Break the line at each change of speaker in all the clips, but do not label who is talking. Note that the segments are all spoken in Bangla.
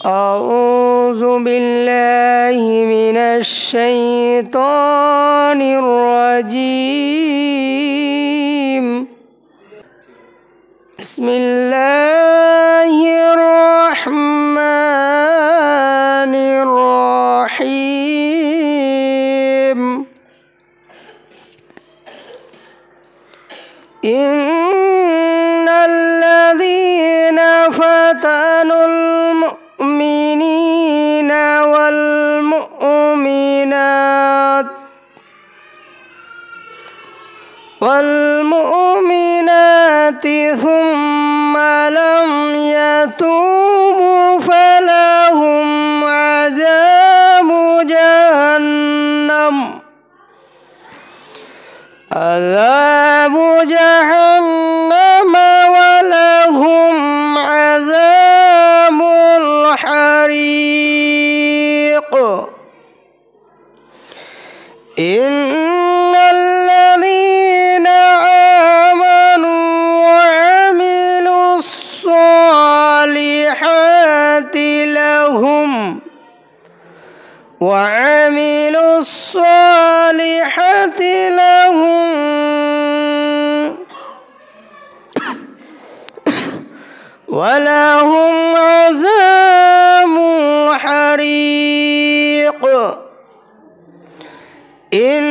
أعوذ بالله من الشيطان الرجيم. بسم الله الرحمن الرحيم. إن الذين فتنوا المؤمنين والمؤمنات ثم لم يتوبوا فلهم عذاب جهنم ولهم عذاب الحريق. إن الذين آمنوا وعملوا الصالحات ولهم عذاب حريق. إن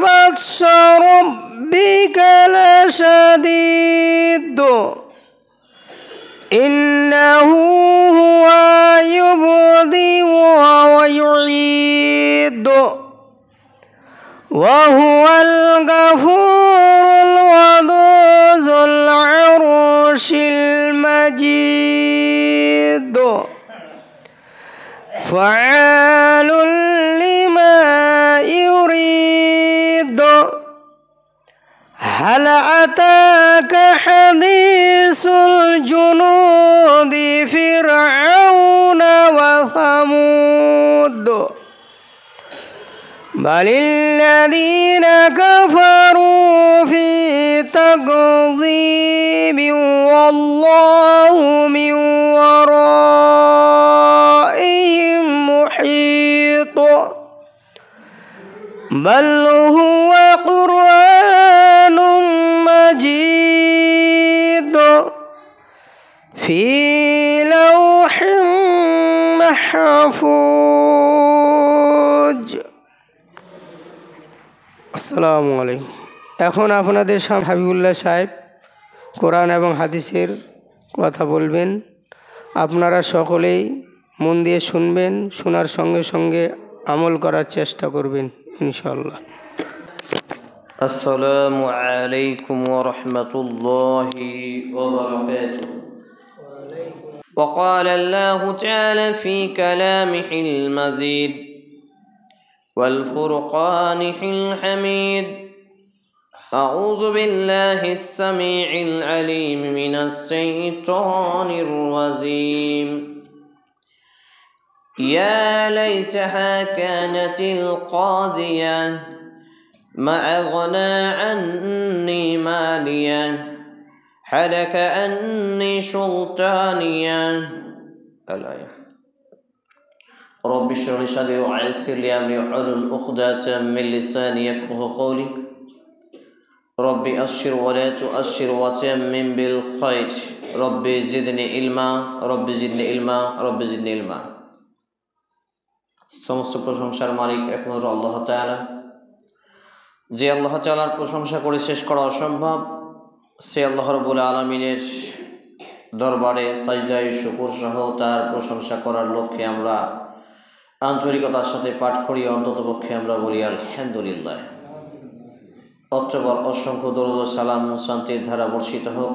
بطش ربك لشديد إنه هو يبدئ ويعيد وهو الغفور الودود ذو العرش المجيد فعال لما يريد. هل أتاك حديث الجنود فرعون وثمود بل الذين كفروا في تكذيب والله من ورائهم محيط بل هو قرآن مجيد في لوح محفوظ. আসসালামু আলাইকুম। এখন আপনাদের সামনে হাবিবুল্লাহ সাহেব কোরআন এবং হাদিসের কথা বলবেন। আপনারা সকলেই মন দিয়ে শুনবেন, শোনার সঙ্গে সঙ্গে আমল করার চেষ্টা করবেন ইনশাআল্লাহ।
আসসালামু আলাইকুম ওয়া রাহমাতুল্লাহি ওয়া বারাকাতুহু। وقال الله تعالى في كلامه المزيد والفرقان الحميد أعوذ بالله السميع العليم من الشيطان الرجيم يا ليتها كانت القاضية ما أغنى عني ماليا هلك عني سلطانيا. الآية. رب اشرح لي صدري ويسر لي أمري واحلل عقدة من لساني يفقهوا قولي رب أشر ولا تؤشر وتمم بالخير رب زدني علما رب زدني علما رب زدني علما. সমস্ত প্রশংসার মালিক একমাত্র আল্লাহ তাআলা, যে আল্লাহ তাআলার প্রশংসা করে শেষ করা অসম্ভব, সে আল্লাহ রাব্বুল আলামিনের দরবারে সাজদায়ে শুকর সহ তার প্রশংসা করার লক্ষ্যে আমরা আন্তরিকতার সাথে পাঠ করি। অন্ততপক্ষে আমরা বলি আলহামদুলিল্লাহ। অতঃপর অসংখ্য দরুদ ও সালাম শান্তির ধারা বর্ষিত হোক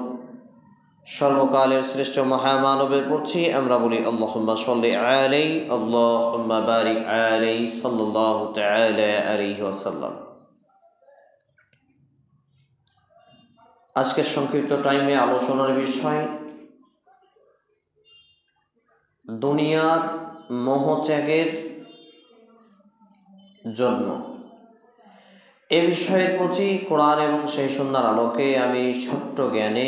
সর্বকালের শ্রেষ্ঠ মহামানবের প্রতি। আমরা বলি আল্লাহুম্মা সাল্লি আলাইহি আল্লাহুম্মা বারিক আলাইহি সাল্লাল্লাহু তাআলা আলাইহি ওয়াসাল্লাম। আজকের সংক্ষিপ্ত টাইমে আলোচনার বিষয় দুনিয়ার মোহত্যাগের জন্য। এ বিষয়ের প্রতি কোরআন এবং সেই সুন্নাহর আলোকে আমি ছোট্ট জ্ঞানে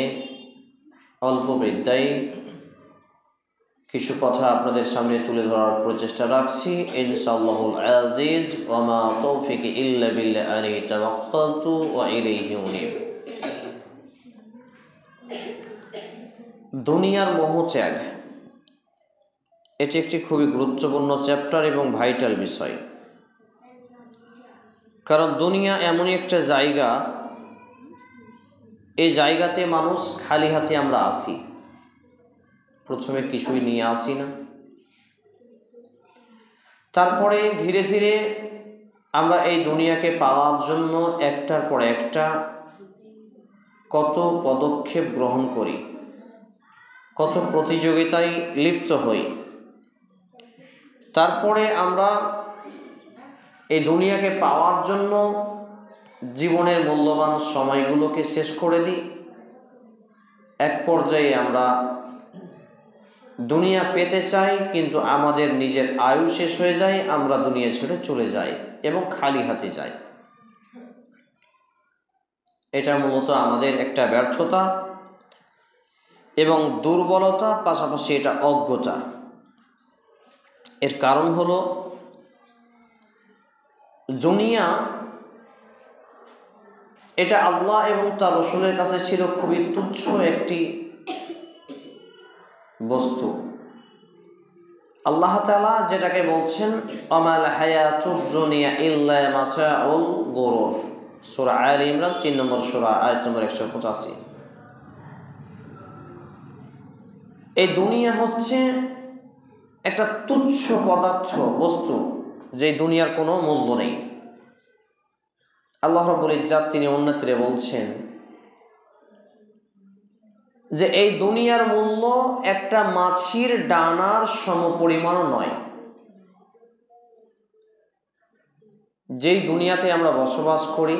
অল্প বিদ্যায় কিছু কথা আপনাদের সামনে তুলে ধরার প্রচেষ্টা রাখছি ইনশাআল্লাহুল আজিজ ওয়া মা তৌফিকি ইল্লা বিল্লাহ আলাইহি তাওয়াক্কালতু ওয়া ইলাইহি উনীব। দুনিয়ার মোহত্যাগ এটি একটি খুবই গুরুত্বপূর্ণ চ্যাপ্টার এবং ভাইটাল বিষয়। কারণ দুনিয়া এমনই একটা জায়গা, এই জায়গাতে মানুষ খালি হাতে আমরা আসি, প্রথমে কিছুই নিয়ে আসি না, তারপরে ধীরে ধীরে আমরা এই দুনিয়াকে পাওয়ার জন্য একটার পর একটা কত পদক্ষেপ গ্রহণ করি, কত প্রতিযোগিতায় লিপ্ত হই। তারপরে আমরা এই দুনিয়াকে পাওয়ার জন্য জীবনের মূল্যবান সময়গুলোকে শেষ করে দিই। এক পর্যায়ে আমরা দুনিয়া পেতে চাই, কিন্তু আমাদের নিজের আয়ু শেষ হয়ে যায়, আমরা দুনিয়া ছেড়ে চলে যাই এবং খালি হাতে যাই। এটা মূলত আমাদের একটা ব্যর্থতা এবং দুর্বলতা, পাশাপাশি এটা অজ্ঞতা। এর কারণ হলো দুনিয়া এটা আল্লাহ এবং তার রাসূলের কাছে ছিল খুবই তুচ্ছ একটি বস্তু। আল্লাহ তাআলা যেটাকে বলছেন আমাল হায়াতুদ দুনিয়া ইল্লা মাতাউল গুরুর, সূরা আলে ইমরান 3 নম্বর সূরা আয়াত নম্বর 185। এই দুনিয়া হচ্ছে একটা তুচ্ছ পদার্থ, বস্তু, যে দুনিয়ার কোনো মূল্য নেই। আল্লাহ রাব্বুল ইজ্জাত তিনি অন্যত্রে বলছেন যে এই দুনিয়ার মূল্য একটা মাছির ডানার সমপরিমাণও নয়। যেই দুনিয়াতে আমরা বসবাস করি,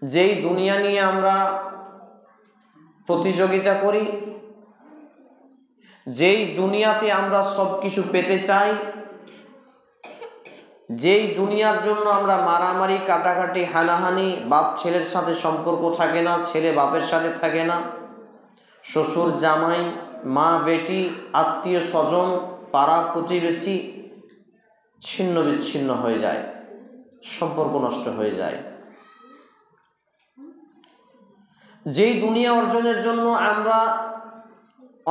যেই দুনিয়া নিয়ে আমরা প্রতিযোগিতা করি, যেই দুনিয়াতে আমরা সব কিছু পেতে চাই, যেই দুনিয়ার জন্য আমরা মারামারি, কাটাকাটি, হানাহানি, বাপ ছেলের সাথে সম্পর্ক থাকে না, ছেলে বাপের সাথে থাকে না, শ্বশুর জামাই, মা বেটি, আত্মীয় স্বজন, পাড়া প্রতিবেশী ছিন্ন বিচ্ছিন্ন হয়ে যায়, সম্পর্ক নষ্ট হয়ে যায়। যেই দুনিয়া অর্জনের জন্য আমরা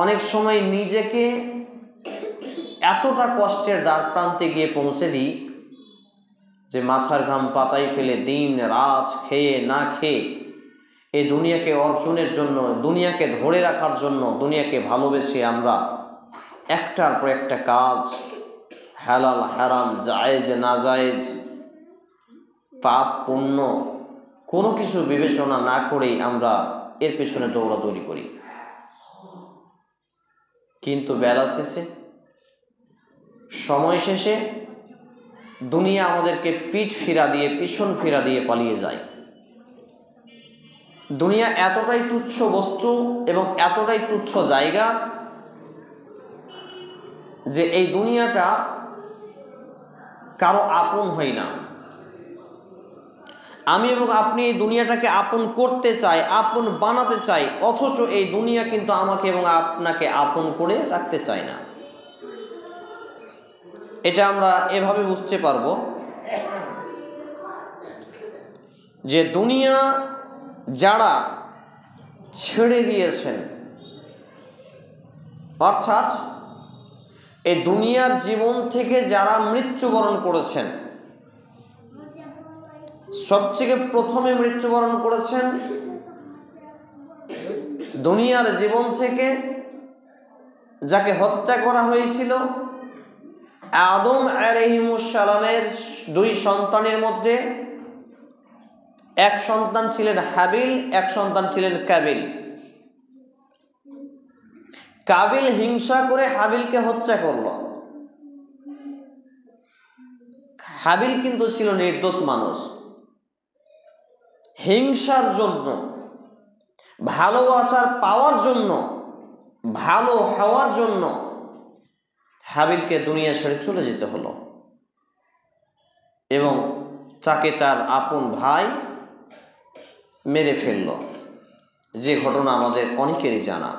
অনেক সময় নিজেকে এতটা কষ্টের দ্বার প্রান্তে গিয়ে পৌঁছে দিই যে মাথার ঘাম পাতায় ফেলে দিন রাত খেয়ে না খেয়ে এই দুনিয়াকে অর্জনের জন্য, দুনিয়াকে ধরে রাখার জন্য, দুনিয়াকে ভালোবেসে আমরা একটার পর একটা কাজ, হালাল হারাম, জায়েজ না জায়েজ, পাপ পুণ্য কোনো কিছু বিবেচনা না করেই আমরা এর পেছনে দৌড়াদৌড়ি করি। কিন্তু বেলা শেষে, সময় শেষে দুনিয়া আমাদেরকে পিঠ ফিরা দিয়ে, পিছন ফিরা দিয়ে পালিয়ে যায়। দুনিয়া এতটাই তুচ্ছ বস্তু এবং এতটাই তুচ্ছ জায়গা যে এই দুনিয়াটা কারো আপন হয় না। আমি এবং আপনি এই দুনিয়াটাকে আপন করতে চাই, আপন বানাতে চাই, অথচ এই দুনিয়া কিন্তু আমাকে এবং আপনাকে আপন করে রাখতে চায় না। এটা আমরা এভাবে বুঝতে পারবো যে দুনিয়া যারা ছেড়ে দিয়েছেন, অর্থাৎ এই দুনিয়ার জীবন থেকে যারা মৃত্যুবরণ করেছেন, সবথেকে প্রথমে মৃত্যুবরণ করেছেন দুনিয়ার জীবন থেকে যাকে হত্যা করা হয়েছিল আদম আলাইহিস সালামের 2 সন্তানের মধ্যে এক সন্তান ছিলেন হাবিল, এক সন্তান ছিলেন কাবিল। কাবিল হিংসা করে হাবিলকে হত্যা করল। হাবিল কিন্তু ছিল নির্দোষ মানুষ। হিংসার জন্য, ভালোবাসার পাওয়ার জন্য, ভালো হওয়ার জন্য হাবিলকে দুনিয়া ছেড়ে চলে যেতে হলো এবং তাকে তার আপন ভাই মেরে ফেলল, যে ঘটনা আমাদের অনেকেরই জানা।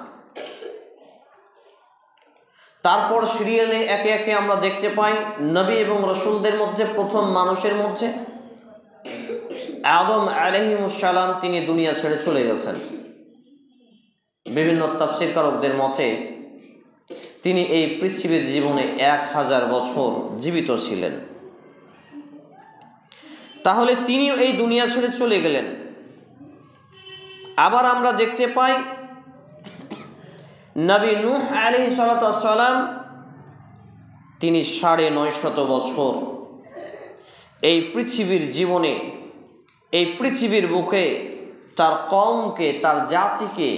তারপর সিরিয়ালে একে একে আমরা দেখতে পাই নবী এবং রসুলদের মধ্যে প্রথম মানুষের মধ্যে আদম আলাইহিস সালাম, তিনি দুনিয়া ছেড়ে চলে গেছেন। বিভিন্ন তাফসীরকারকদের মতে তিনি এই পৃথিবীর জীবনে 1000 বছর জীবিত ছিলেন। তাহলে তিনিও এই দুনিয়া ছেড়ে চলে গেলেন। আবার আমরা দেখতে পাই নবী নূহ আলাইহিস সালাম, তিনি 950 বছর এই পৃথিবীর জীবনে, এই পৃথিবীর বুকে তার কওমকে, তার জাতিকে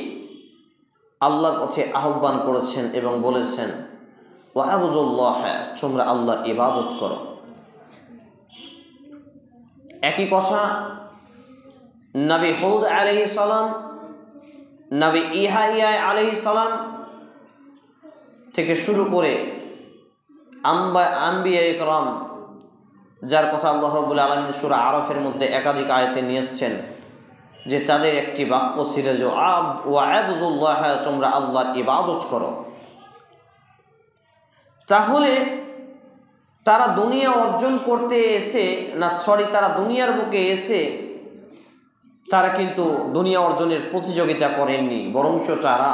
আল্লাহর পথে আহ্বান করেছেন এবং বলেছেন ওয়া'বুদুল্লাহ, তোমরা আল্লাহর ইবাদত করো। একই কথা নবী হুদ আলাইহিস সালাম, নবী ইহয়া আলাইহিস সালাম থেকে শুরু করে আম্বিয়া ইকরাম, যার কথা আল্লাহ রাব্বুল আলামিন সূরা আরাফের মধ্যে একাধিক আয়াতে নিয়ে এসেছেন, যে তাদের একটি বাক্য ছিল যে ওয়া'বুদুল্লাহ, তোমরা আল্লাহর ইবাদত করো। তাহলে তারা দুনিয়া অর্জন করতে এসে তারা দুনিয়ার বুকে এসে তারা কিন্তু দুনিয়া অর্জনের প্রতিযোগিতা করেননি, বরঞ্চ তারা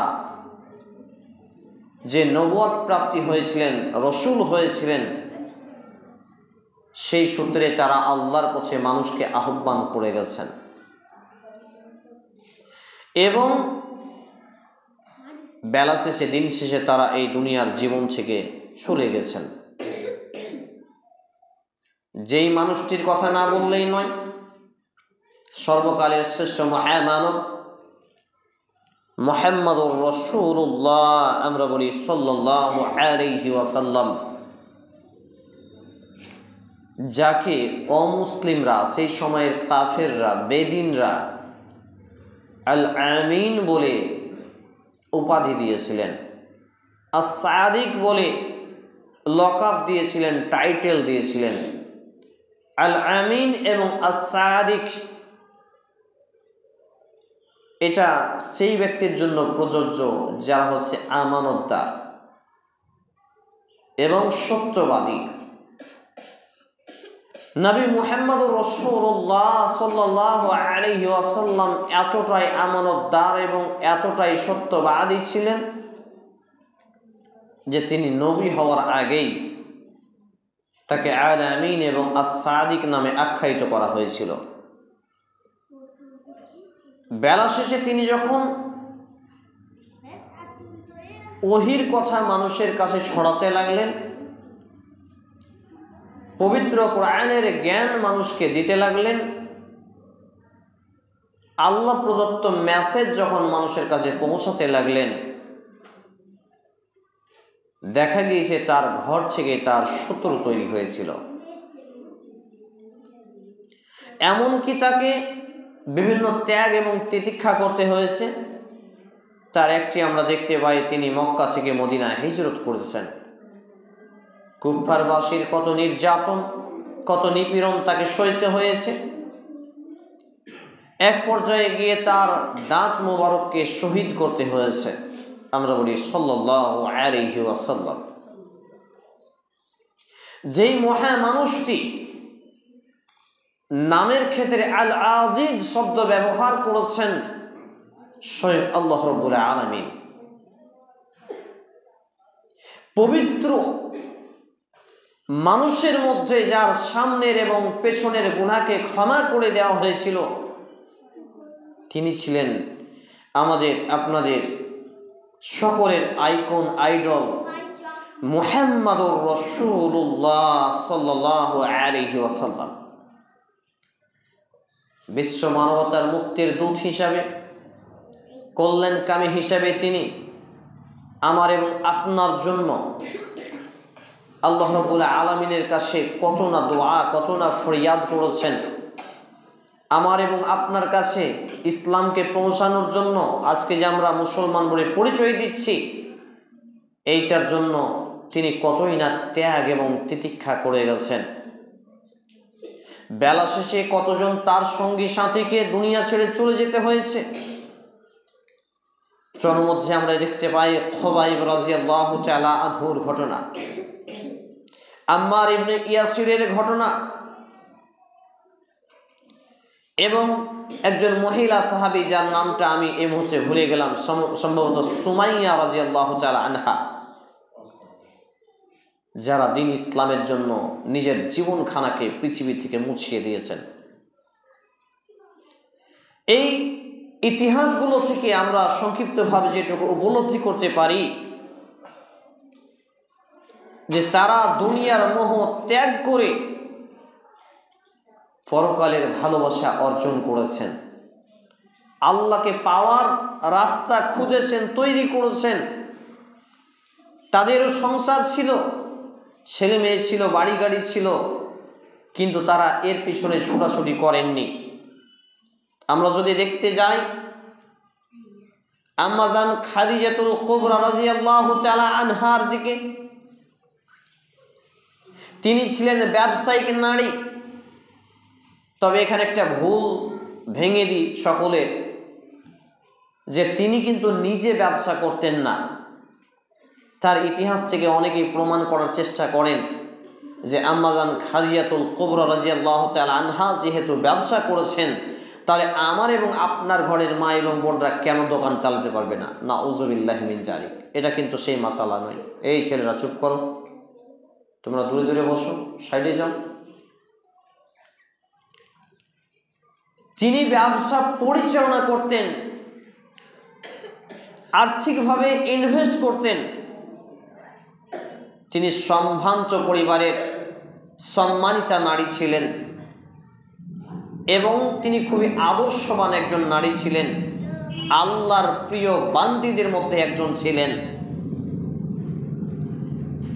যে নবুয়ত প্রাপ্তি হয়েছিলেন, রসুল হয়েছিলেন, সেই সূত্রে তারা আল্লাহর পথে মানুষকে আহ্বান করে গেছেন এবং বেলা শেষে, দিন শেষে তারা এই দুনিয়ার জীবন থেকে চলে গেছেন। যেই মানুষটির কথা না বললেই নয়, সর্বকালের শ্রেষ্ঠ মহামানব মুহাম্মদুর রাসূলুল্লাহ, আমরা বলি সাল্লাল্লাহু আলাইহি ওয়াসাল্লাম, যাকে অমুসলিমরা, সেই সময়ের কাফেররা, বেদিনরা আল আমিন বলে উপাধি দিয়েছিলেন, আস-সাদিক বলে লকব দিয়েছিলেন, টাইটেল দিয়েছিলেন। আল আমিন এবং আস-সাদিক, এটা সেই ব্যক্তির জন্য প্রযোজ্য যারা হচ্ছে আমানতদার এবং সত্যবাদী। নবী মুহাম্মদুর রাসূলুল্লাহ সাল্লাল্লাহু আলাইহি ওয়াসাল্লাম এতটাই আমানতদার এবং এতটাই সত্যবাদী ছিলেন যে তিনি নবী হওয়ার আগেই তাকে আল আমিন এবং আস-সাদিক নামে আখ্যায়িত করা হয়েছিল। বেলা শেষে তিনি যখন ওহীর কথা মানুষের কাছে ছড়াতে লাগলেন, পবিত্র কোরআনের জ্ঞান মানুষকে দিতে লাগলেন, আল্লাহ প্রদত্ত মেসেজ যখন মানুষের কাছে পৌঁছাতে লাগলেন, দেখা গিয়েছে তার ঘর থেকে তার শত্রু তৈরি হয়েছিল। এমনকি তাকে বিভিন্ন ত্যাগ এবং তিতিক্ষা করতে হয়েছে। তার একটি আমরা দেখতে পাই, তিনি মক্কা থেকে মদিনায় হিজরত করেছেন। কুফফারবাসীর কত নির্যাতন, কত নিপীড়ন তাকে সইতে হয়েছে। এক পর্যায়ে গিয়ে তার দাঁত মোবারককে শহীদ করতে হয়েছে, আমরা বলি সাল্লাল্লাহু আলাইহি ওয়াসাল্লাম। যেই মহা মানুষটি নামের ক্ষেত্রে আল আজিজ শব্দ ব্যবহার করেছেন স্বয়ং আল্লাহ রাব্বুল আলামিন, পবিত্র মানুষের মধ্যে যার সামনের এবং পেছনের গুনাহকে ক্ষমা করে দেওয়া হয়েছিল, তিনি ছিলেন আমাদের আপনাদের সকলের আইকন, আইডল মুহাম্মদুর রাসূলুল্লাহ সাল্লাল্লাহু আলাইহি ওয়াসাল্লাম। বিশ্ব মানবতার মুক্তির দূত হিসাবে, কল্যাণকামী হিসাবে তিনি আমার এবং আপনার জন্য আল্লাহ রাব্বুল আলামিনের কাছে কত না দোয়া, কত না ফরিয়াদ করেছেন। আমার এবং আপনার কাছে ইসলামকে পৌঁছানোর জন্য আজকে যে আমরা মুসলমান বলে পরিচয় দিচ্ছি, এইটার জন্য তিনি কতই না ত্যাগ এবং তিতিক্ষা করে গেছেন। বেলা শেষে কতজন তার সঙ্গী সাথীকে দুনিয়া ছেড়ে চলে যেতে হয়েছে। তন্মধ্যে আমরা দেখতে পাই খুবাইব রাদিয়াল্লাহু তাআলা আনহুর ঘটনা, আম্মার ইবনে ইয়াসিরের ঘটনা, এবং একজন মহিলা সাহাবী যার নামটা আমি এই মুহূর্তে ভুলে গেলাম, সম্ভবত সুমাইয়া রাদিয়াল্লাহু তাআলা আনহা, যারা দ্বীন ইসলামের জন্য নিজের জীবনখানাকে পৃথিবী থেকে মুছিয়ে দিয়েছেন। এই ইতিহাসগুলো থেকে আমরা সংক্ষিপ্তভাবে যেটুকু উপলব্ধি করতে পারি যে তারা দুনিয়ার মোহ ত্যাগ করে পরকালের ভালোবাসা অর্জন করেছেন, আল্লাহকে পাওয়ার রাস্তা খুঁজেছেন, তৈরি করেছেন। তাদেরও সংসার ছিল, ছেলে মেয়ে ছিল, বাড়ি গাড়ি ছিল, কিন্তু তারা এর পিছনে ছোটাছুটি করেননি। আমরা যদি দেখতে যাই আম্মা জান খাদিজাতুল কুবরা রাদিয়াল্লাহু তাআলা আনহার দিকে, তিনি ছিলেন ব্যবসায়িক নারী। তবে এখানে একটা ভুল ভেঙে দিই সকলে, যে তিনি কিন্তু নিজে ব্যবসা করতেন না। তার ইতিহাস থেকে অনেকেই প্রমাণ করার চেষ্টা করেন যে আম্মা জান খাদিজাতুল কুবরা রাদিয়াল্লাহু তাআলা আনহা যেহেতু ব্যবসা করেছেন, তাহলে আমার এবং আপনার ঘরের মা এবং বোনরা কেন দোকান চালাতে পারবে না? নাউযুবিল্লাহি মিন যালিক। এটা কিন্তু সেই মাসালা নয়। এই ছেলেরা চুপ করো, তোমরা দূরে দূরে বসো, সাইডে যাও। তিনি ব্যবসা পরিচালনা করতেন, আর্থিকভাবে ইনভেস্ট করতেন। তিনি সম্ভ্রান্ত পরিবারের সম্মানিতা নারী ছিলেন এবং তিনি খুবই আদর্শবান একজন নারী ছিলেন, আল্লাহর প্রিয় বান্দীদের মধ্যে একজন ছিলেন।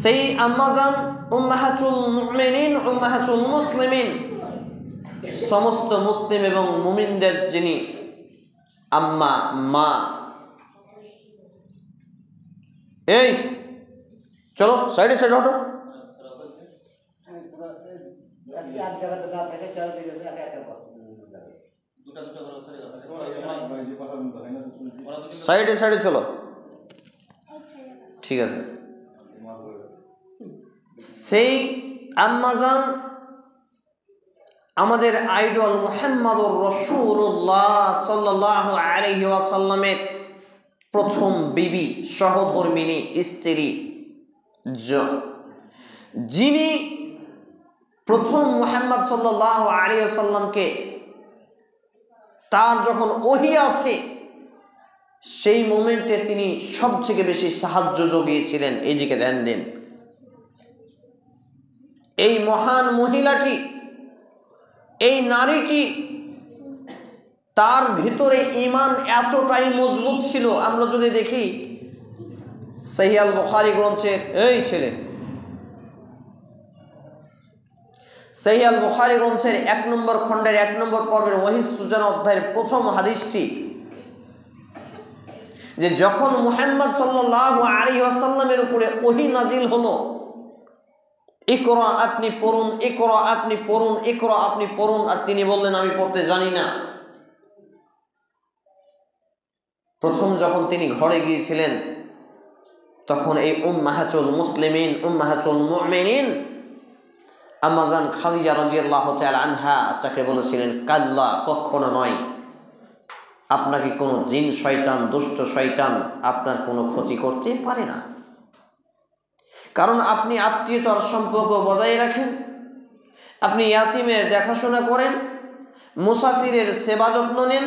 সেই আম্মাজান উম্মাহাতুল মুমিনিন, উম্মাহাতুল মুসলিমিন, সমস্ত মুসলিম এবং মুমিনদের যিনি আম্মা, মা। এই চলো সাইডে সাইডে হটো। সাইডে সাইডে চলো, ঠিক আছে। সেই আম্মাজান আমাদের আইডল মুহাম্মদুর রাসূলুল্লাহ সাল্লাল্লাহু আলাইহি ওয়াসাল্লামের প্রথম বিবি, সহধর্মিণী স্ত্রী, যিনি প্রথম মুহাম্মদ সাল্লাল্লাহু আলাইহি ওয়াসাল্লামকে তার যখন ওহী আসে সেই মোমেন্টে তিনি সবথেকে বেশি সাহায্য জুগিয়েছিলেন। এইদিকে ধ্যান দিন। এই মহান মহিলাটি, এই নারীটি, তার ভিতরে ঈমান এতটাই মজবুত ছিল। আমরা যদি দেখি সহিহ আল বুখারী গ্রন্থের, এই ছেলে, সহিহ আল বুখারী গ্রন্থের 1 নম্বর খণ্ডের 1 নম্বর পর্বের ওহীর সূচনা অধ্যায়ের প্রথম হাদিসটি, যে যখন মুহাম্মদ সাল্লাল্লাহু আলাইহি ওয়াসাল্লামের উপরে ওহী নাজিল হলো, ইকরা আপনি পড়ুন, ইকরা আপনি পড়ুন, ইকরা আপনি পড়ুন, আর তিনি বললেন আমি পড়তে জানি না। প্রথম যখন তিনি ঘরে গিয়েছিলেন তখন এই উম্মাহাতুল মুসলিমিন, উম্মাহাতুল মুমিনিন আম্মা জান খাদিজা রাদিয়াল্লাহু তাআলা আনহা তাকে বলেছিলেন, কাল্লা, কখনো নয়, আপনাকে কোনো জিন শয়তান, দুষ্ট শয়তান আপনার কোনো ক্ষতি করতে পারে না। কারণ আপনি আত্মীয়তার সম্পর্ক বজায় রাখেন, আপনি ইয়াতিমের দেখাশোনা করেন, মুসাফিরের সেবা যত্ন নেন,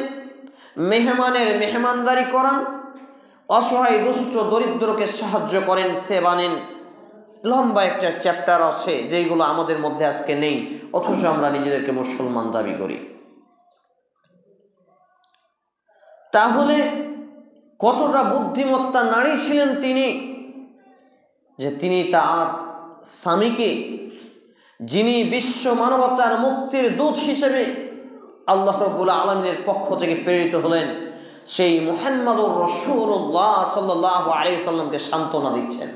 মেহমানের মেহমানদারি করান, অসহায় দুষ্ট দরিদ্রকে সাহায্য করেন, সেবা নেন। লম্বা একটা চ্যাপ্টার আছে যেগুলো আমাদের মধ্যে আজকে নেই, অথচ আমরা নিজেদেরকে মুসলমান দাবি করি। তাহলে কতটা বুদ্ধিমত্তা নারী ছিলেন তিনি, যে তিনি তার স্বামীকে, যিনি বিশ্ব মানবতার মুক্তির দূত হিসেবে আল্লাহ রাব্বুল আলামিনের পক্ষ থেকে প্রেরিত হলেন, সেই মুহাম্মদুর রাসূলুল্লাহ সাল্লাল্লাহু আলাইহি ওয়াসাল্লামকে সান্ত্বনা দিচ্ছেন।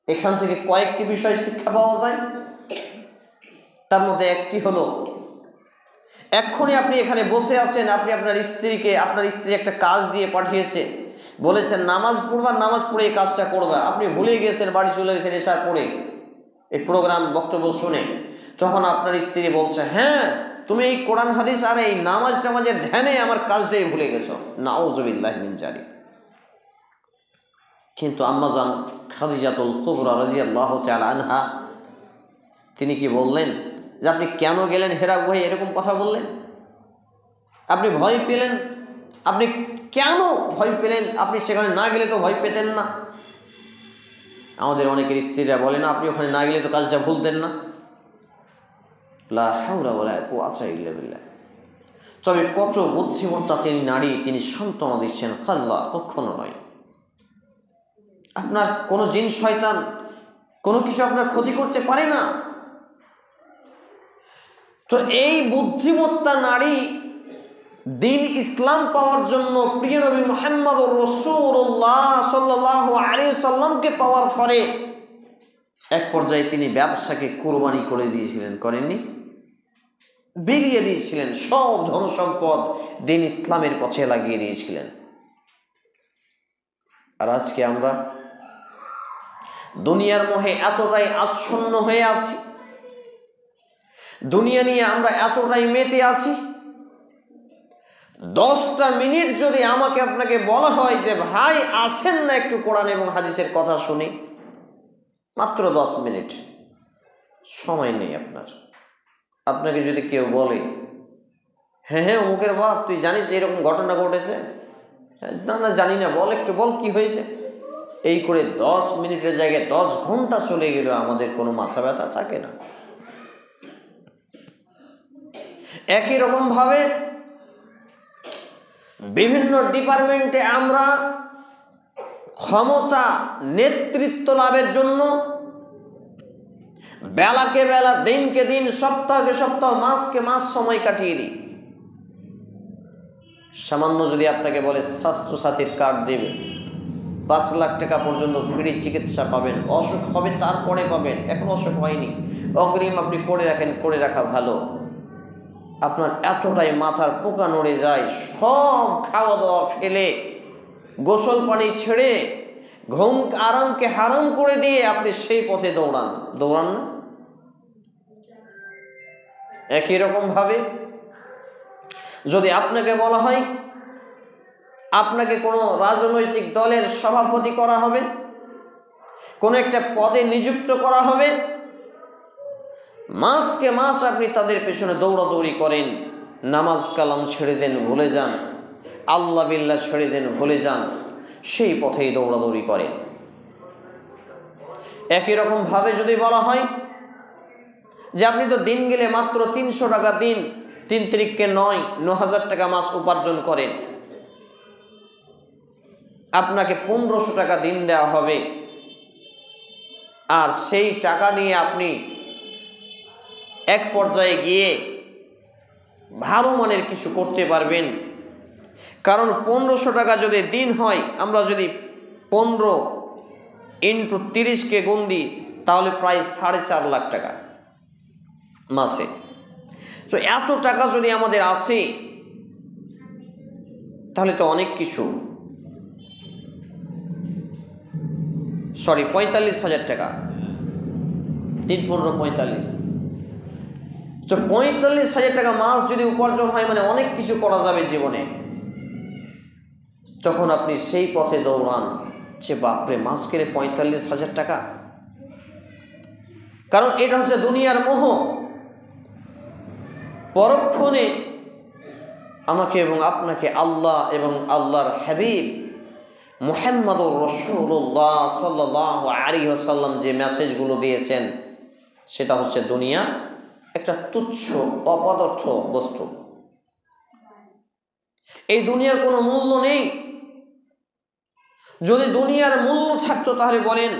এখান থেকে কয়েকটি বিষয় শিক্ষা পাওয়া যায়। তার মধ্যে একটি হলো এক্ষুনি আপনি এখানে বসে আছেন, আপনি আপনার স্ত্রীকে, আপনার স্ত্রী একটা কাজ দিয়ে পাঠিয়েছে, বলেছেন নামাজ পড়বা, নামাজ পড়ে এই কাজটা করবা, আপনি ভুলে গিয়েছেন, বাড়ি চলে গেছেন এশার পড়ে এই প্রোগ্রাম বক্তব্য শুনে। তখন আপনার স্ত্রী বলছে, হ্যাঁ তুমি এই কোরআন হাদিস আর এই নামাজ টামাজের ধ্যানে আমার কাজটাই ভুলে গেছো, নাউযুবিল্লাহি মিন যালিক। কিন্তু আম্মাজান খাদিজাতুল কুবরা রাদিয়াল্লাহু তাআলা আনহা তিনি কি বললেন যে আপনি কেন গেলেন হেরা গুহায়, এরকম কথা বললেন? আপনি ভয় পেলেন, আপনি কেন ভয় পেলেন? আপনি সেখানে না গেলে তো ভয় পেতেন না। আমাদের অনেকের স্ত্রীরা বলে না, আপনি ওখানে না গেলে তো কাজটা ভুলতেন না। লা হাওলা ওয়ালা কুওয়াতা ইল্লা বিল্লাহ। তবে কত বুদ্ধিমত্তা তিনি নারী, তিনি সান্ত্বনা দিচ্ছেন, কাল্লা, কখনো নয়। আপনার কোনো জিন শয়তান কোনো কিছু আপনার ক্ষতি করতে পারে না। তো এই বুদ্ধিমত্তা নারী দিন ইসলাম পাওয়ার জন্য প্রিয় নবী মুহাম্মদুর রাসূলুল্লাহ সাল্লাল্লাহু আলাইহি সাল্লামকে পাওয়ার পরে এক পর্যায়ে তিনি ব্যবসাকে কুরবানি করে দিয়েছিলেন, করেননি? বিলিয়ে দিয়েছিলেন, সব ধনসম্পদ দিন ইসলামের পথে লাগিয়ে দিয়েছিলেন। আর আজকে আমরা দুনিয়ার মোহে এতটাই আচ্ছন্ন হয়ে আছি, দুনিয়া নিয়ে আমরা এতটাই মেতে আছি, 10টা মিনিট যদি আমাকে আপনাকে বলা হয় যে ভাই আসেন না একটু কোরআন এবং হাদিসের কথা শুনি, মাত্র 10 মিনিট সময় নেই আপনার। আপনাকে যদি কেউ বলে, হ্যাঁ হ্যাঁ অমুকের বাপ তুই জানিস এরকম ঘটনা ঘটেছে, না না জানি না, বল একটু বল কি হয়েছে, এই করে 10 মিনিটের জায়গায় 10 ঘন্টা চলে গেল, আমাদের কোনো মাথা ব্যথা থাকে না। একই রকম ভাবে বিভিন্ন ডিপার্টমেন্টে আমরা ক্ষমতা, নেতৃত্ব লাভের জন্য বেলাকে বেলা, দিনকে দিন, সপ্তাহকে সপ্তাহ, মাসকে মাস সময় কাটিয়ে দিই। সামান্য যদি আপনাকে বলে স্বাস্থ্য সাথীর কার্ড দেবে, 5 লাখ টাকা পর্যন্ত ফ্রি চিকিৎসা পাবেন, অসুখ হবে তারপরে পাবেন, এখন অসুখ হয়নি, অগ্রিম আপনি করে রাখেন, করে রাখা ভালো। আপনার এতটাই মাথার পোকা নড়ে যায়, সব খাওয়া দাওয়া ফেলে, গোসল পানি ছেড়ে, ঘুম আরামকে হারাম করে দিয়ে আপনি সেই পথে দৌড়ান না? একই রকম ভাবে যদি আপনাকে বলা হয় আপনাকে কোনো রাজনৈতিক দলের সভাপতি করা হবে, কোনো একটা পদে নিযুক্ত করা হবে, মাসকে মাস আপনি তাদের পেছনে দৌড়াদৌড়ি করেন, নামাজ কালাম ছেড়ে দেন, ভুলে যান, আল্লাহ বিল্লাহ ছেড়ে দেন, ভুলে যান, সেই পথেই দৌড়াদৌড়ি করেন। একই রকম ভাবে যদি বলা হয় যে আপনি তো দিন গেলে মাত্র 300 টাকা দিন, 3 তারিখকে 9,000 টাকা মাস উপার্জন করেন, আপনাকে 1500 টাকা দিন দেওয়া হবে, আর সেই টাকা নিয়ে আপনি এক পর্যায়ে গিয়ে ভালো মানের কিছু করতে পারবেন। কারণ 1500 টাকা যদি দিন হয়, আমরা যদি 15 × 30কে গুণ দিই, তাহলে প্রায় 4.5 লাখ টাকা মাসে। তো এত টাকা যদি আমাদের আসে, তাহলে তো অনেক কিছু, 45,000 টাকা, 3 × 15 45, তো 45,000 টাকা মাস যদি উপার্জন হয়, মানে অনেক কিছু করা যাবে জীবনে। তখন আপনি সেই পথে দৌড়ান যে বাপরে, মাস গেলে 45,000 টাকা। কারণ এটা হচ্ছে দুনিয়ার মোহ। পরক্ষণে আমাকে এবং আপনাকে আল্লাহ এবং আল্লাহর হাবিব মুহাম্মদুর রাসূলুল্লাহ সাল্লাল্লাহু আলাইহি ওয়াসাল্লাম যে মেসেজগুলো দিয়েছেন, সেটা হচ্ছে দুনিয়া একটা তুচ্ছ অপদার্থ বস্তু। এই দুনিয়ার কোনো মূল্য নেই। যদি দুনিয়ার মূল্য থাকতো, তাহলে বলেন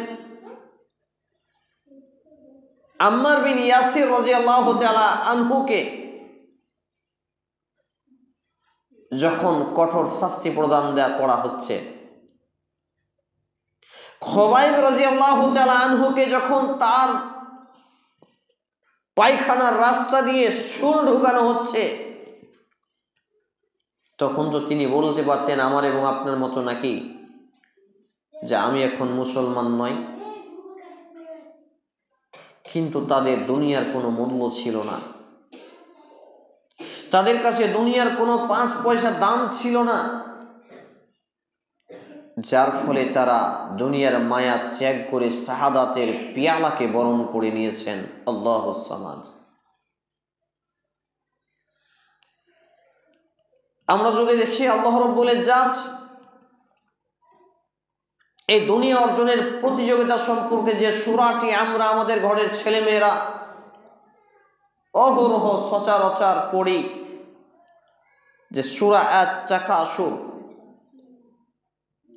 আম্মার বিন ইয়াসির রাদিয়াল্লাহু তাআলা আনহুকে যখন কঠোর শাস্তি প্রদান করা হচ্ছে, খুবাইব রাদিয়াল্লাহু তাআলা আনহুকে যখন তার পায়খানার রাস্তা দিয়ে শুল ঢুকানো হচ্ছে, তখন তো তিনি বলতে পারতেন আমার এবং আপনার মতো নাকি যে আমি এখন মুসলমান নই। কিন্তু তাদের দুনিয়ার কোনো মূল্য ছিল না, তাদের কাছে দুনিয়ার কোনো 5 পয়সা দাম ছিল না, যার ফলে তারা দুনিয়ার মায়া ত্যাগ করে শাহাদাতের পেয়ালাকে বরণ করে নিয়েছেন। আল্লাহুস সামাদ। আমরা যদি দেখি আল্লাহ রাব্বুল ইজ্জাত এই দুনিয়া অর্জনের প্রতিযোগিতা সম্পর্কে যে সূরাটি আমরা আমাদের ঘরের ছেলেমেয়েরা অহরহ সচরাচর পড়ি, যে সূরা আত-তাকাসুর,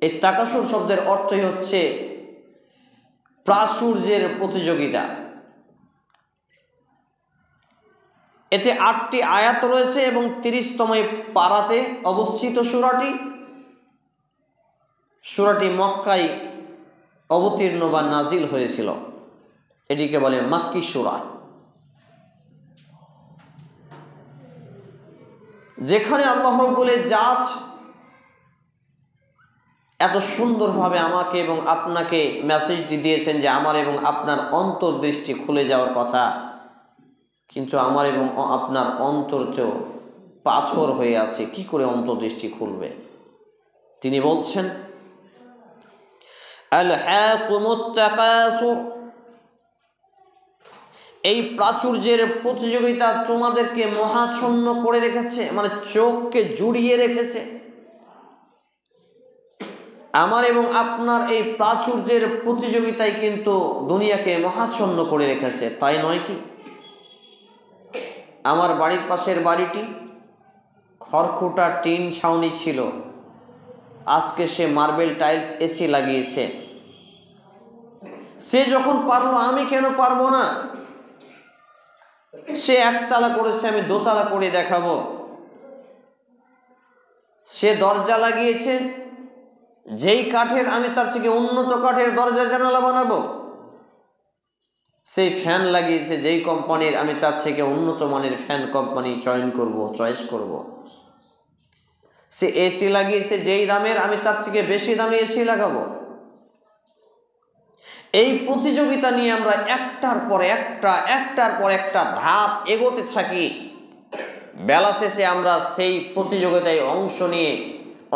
এই তাকাসুর শব্দের অর্থই হচ্ছে প্রাচুর্যের প্রতিযোগিতা। এতে 8টি আয়াত রয়েছে এবং 30তম পারাতে অবস্থিত সূরাটি। সূরাটি মক্কায় অবতীর্ণ বা নাজিল হয়েছিল, এটিকে বলে মাক্কি সূরা। যেখানে আল্লাহ রাব্বুল ইজ্জাত এত সুন্দরভাবে আমাকে এবং আপনাকে মেসেজটি দিয়েছেন যে আমার এবং আপনার অন্তর্দৃষ্টি খুলে যাওয়ার কথা, কিন্তু আমার এবং আপনার অন্তর তো পাথর হয়ে আছে, কি করে অন্তর্দৃষ্টি খুলবে? তিনি বলছেন আলহাকুমুত তাকাসুর, এই প্রাচুর্যের প্রতিযোগিতা তোমাদেরকে মহাচ্ছন্ন করে রেখেছে, মানে চোখকে জুড়িয়ে রেখেছে। আমার এবং আপনার এই প্রাচুর্যের প্রতিযোগিতায় কিন্তু দুনিয়াকে মহাচ্ছন্ন করে রেখেছে, তাই নয় কি? আমার বাড়ির পাশের বাড়িটি খড়কুটা টিন ছাউনি ছিল, আজকে সে মার্বেল টাইলস এসি লাগিয়েছে। সে যখন পারলো, আমি কেন পারবো না? সে একতলা করেছে, আমি দোতলা করে দেখাবো। সে দরজা লাগিয়েছে যেই কাঠের, আমি তার থেকে উন্নত কাঠের দরজা জানালা বানাবো। সেই ফ্যান লাগিয়েছে যেই কোম্পানির, আমি তার থেকে উন্নত মানের ফ্যান কোম্পানি চয়েস করব। সে এসি লাগিয়েছে যেই দামের, আমি তার থেকে বেশি দামে এসি লাগাবো। এই প্রতিযোগিতা নিয়ে আমরা একটার পর একটা ধাপ এগোতে থাকি। বেলা শেষে আমরা সেই প্রতিযোগিতায় অংশ নিয়ে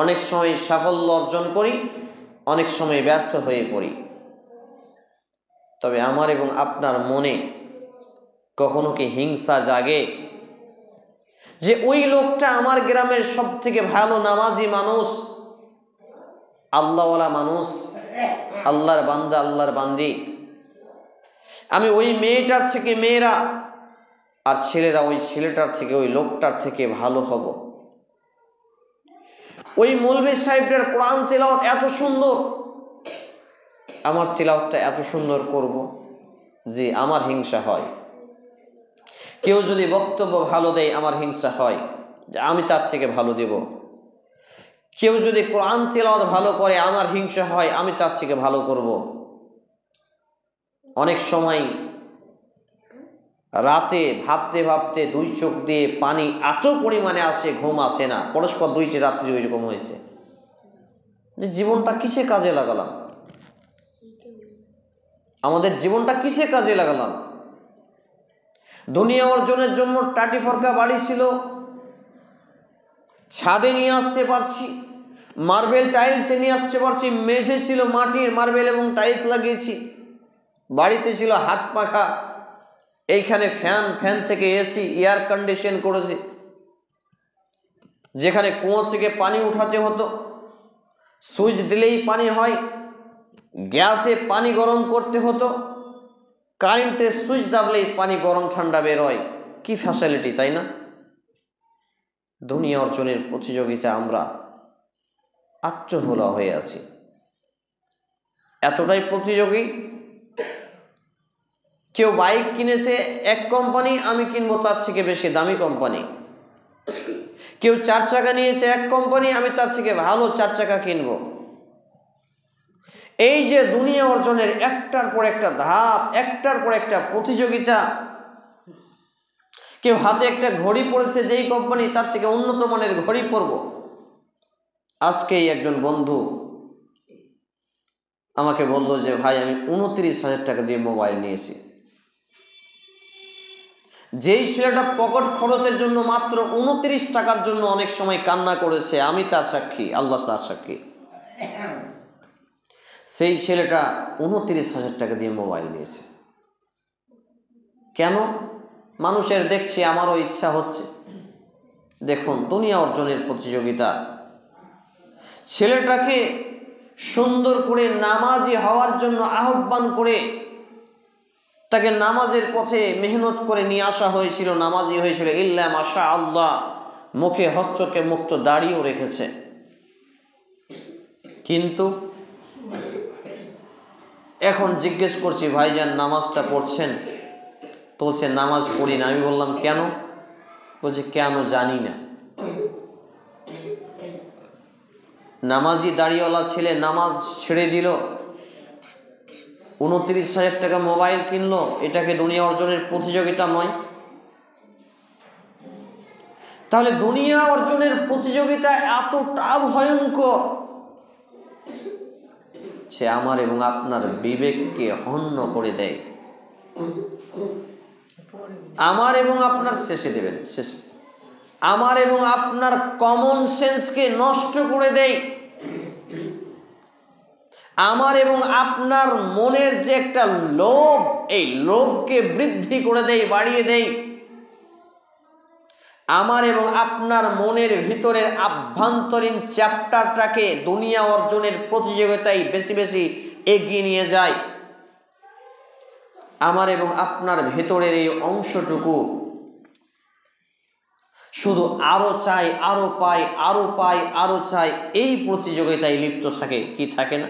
অনেক সময় সাফল্য অর্জন করি, অনেক সময় ব্যর্থ হয়ে পড়ি। তবে আমার এবং আপনার মনে কখনো কি হিংসা জাগে যে ওই লোকটা আমার গ্রামের সব থেকে ভালো নামাজি মানুষ, আল্লাহওয়ালা মানুষ, আল্লাহর বান্দা, আল্লাহর বান্দি, আমি ওই মেয়েটার থেকে, মেয়েরা আর ছেলেরা ওই ছেলেটার থেকে, ওই লোকটার থেকে ভালো হব। ওই মৌলভী সাহেবটার কোরআন তেলাওয়াত এত সুন্দর, আমার তেলাওয়াতটা এত সুন্দর করব যে আমার হিংসা হয়। কেউ যদি বক্তব্য ভালো দেয়, আমার হিংসা হয় যে আমি তার থেকে ভালো দেব। কেউ যদি কোরআন তেলাওয়াত ভালো করে, আমার হিংসা হয় আমি তার থেকে ভালো করব। অনেক সময় রাতে ভাবতে ভাবতে 2 চোখ দিয়ে পানি এত পরিমাণে আসে, ঘুম আসে না। পরস্পর 2টি রাত্রি ওইরকম হয়েছে যে জীবনটা কিসে কাজে লাগালাম, আমাদের জীবনটা কিসে কাজে লাগালাম? দুনিয়া অর্জনের জন্য টাটি ফরকা বাড়ি ছিল, ছাদে নিয়ে আসতে পারছি, মার্বেল টাইলসে নিয়ে আসতে পারছি, মেঝে ছিল মাটির, মার্বেল এবং টাইলস লাগিয়েছি, বাড়িতে ছিল হাত পাখা, এইখানে ফ্যান থেকে এসি, এয়ার কন্ডিশন করেছি। যেখানে কুয়ো থেকে পানি উঠাতে হতো, সুইচ দিলেই পানি হয়, গ্যাসে পানি গরম করতে হতো, কারেন্টের সুইচ দাবলেই পানি গরম ঠান্ডা বের হয়। কি ফ্যাসিলিটি, তাই না? দুনিয়া অর্জনের প্রতিযোগিতা আমরা আত্মভোলা হয়ে আছি, এতটাই প্রতিযোগী। কেউ বাইক কিনেছে এক কোম্পানি, আমি কিনবো তার থেকে বেশি দামি কোম্পানি। কেউ 4 চাকা নিয়েছে এক কোম্পানি, আমি তার থেকে ভালো 4 চাকা কিনবো। এই যে দুনিয়া অর্জনের একটার পর একটা ধাপ, একটার পর একটা প্রতিযোগিতা, কেউ হাতে একটা ঘড়ি পড়েছে যেই কোম্পানি, তার থেকে উন্নত মানের ঘড়ি পরব। আজকেই একজন বন্ধু আমাকে বলল যে ভাই আমি 29,000 টাকা দিয়ে মোবাইল নিয়েছি। যেই ছেলেটা পকেট খরচের জন্য মাত্র 29 টাকার জন্য অনেক সময় কান্না করেছে, আমি তার সাক্ষী, আল্লাহ তার সাক্ষী, সেই ছেলেটা 29,000 টাকা দিয়ে মোবাইল নিয়েছে। কেন? মানুষের দেখছে, আমারও ইচ্ছা হচ্ছে। দেখুন, দুনিয়া অর্জনের প্রতিযোগিতা। ছেলেটাকে সুন্দর করে নামাজি হওয়ার জন্য আহ্বান করে তাকে নামাজের পথে মেহনত করে নিয়ে আসা হয়েছিল, নামাজি হয়েছিল, ইল্লা মাশা আল্লাহ, মুখে হস্তকে মুক্ত দাড়িও রেখেছে। কিন্তু এখন জিজ্ঞেস করছি, ভাইজান নামাজটা পড়ছেন? বলছে নামাজ পড়ি না। আমি বললাম কেন? বলছে কেন জানি না। নামাজি দাড়িওয়ালা ছেলে নামাজ ছেড়ে দিল, 29,000 টাকা মোবাইল কিনলো, এটাকে দুনিয়া অর্জনের প্রতিযোগিতা নয়? তাহলে দুনিয়া অর্জনের প্রতিযোগিতা এতটা ভয়ঙ্কর, সে আমার এবং আপনার বিবেককে হন্য করে দেয়। আমার এবং আপনার শেষে দেবেন, শেষে আমার এবং আপনার কমন সেন্সকে নষ্ট করে দেয়। আমার এবং আপনার মনের যে একটা লোভ, এই লোভকে বৃদ্ধি করে দেয়, বাড়িয়ে দেয়। আমার এবং আপনার মনের ভিতরের আভ্যন্তরীণ চ্যাপ্টারটাকে দুনিয়া অর্জনের প্রতিযোগিতায় বেশি বেশি এগিয়ে নিয়ে যায়। আমার এবং আপনার ভেতরের এই অংশটুকু শুধু আরো চাই, আরো পাই, আরো পাই, আরো চাই, এই প্রতিযোগিতায় লিপ্ত থাকে, কি থাকে না?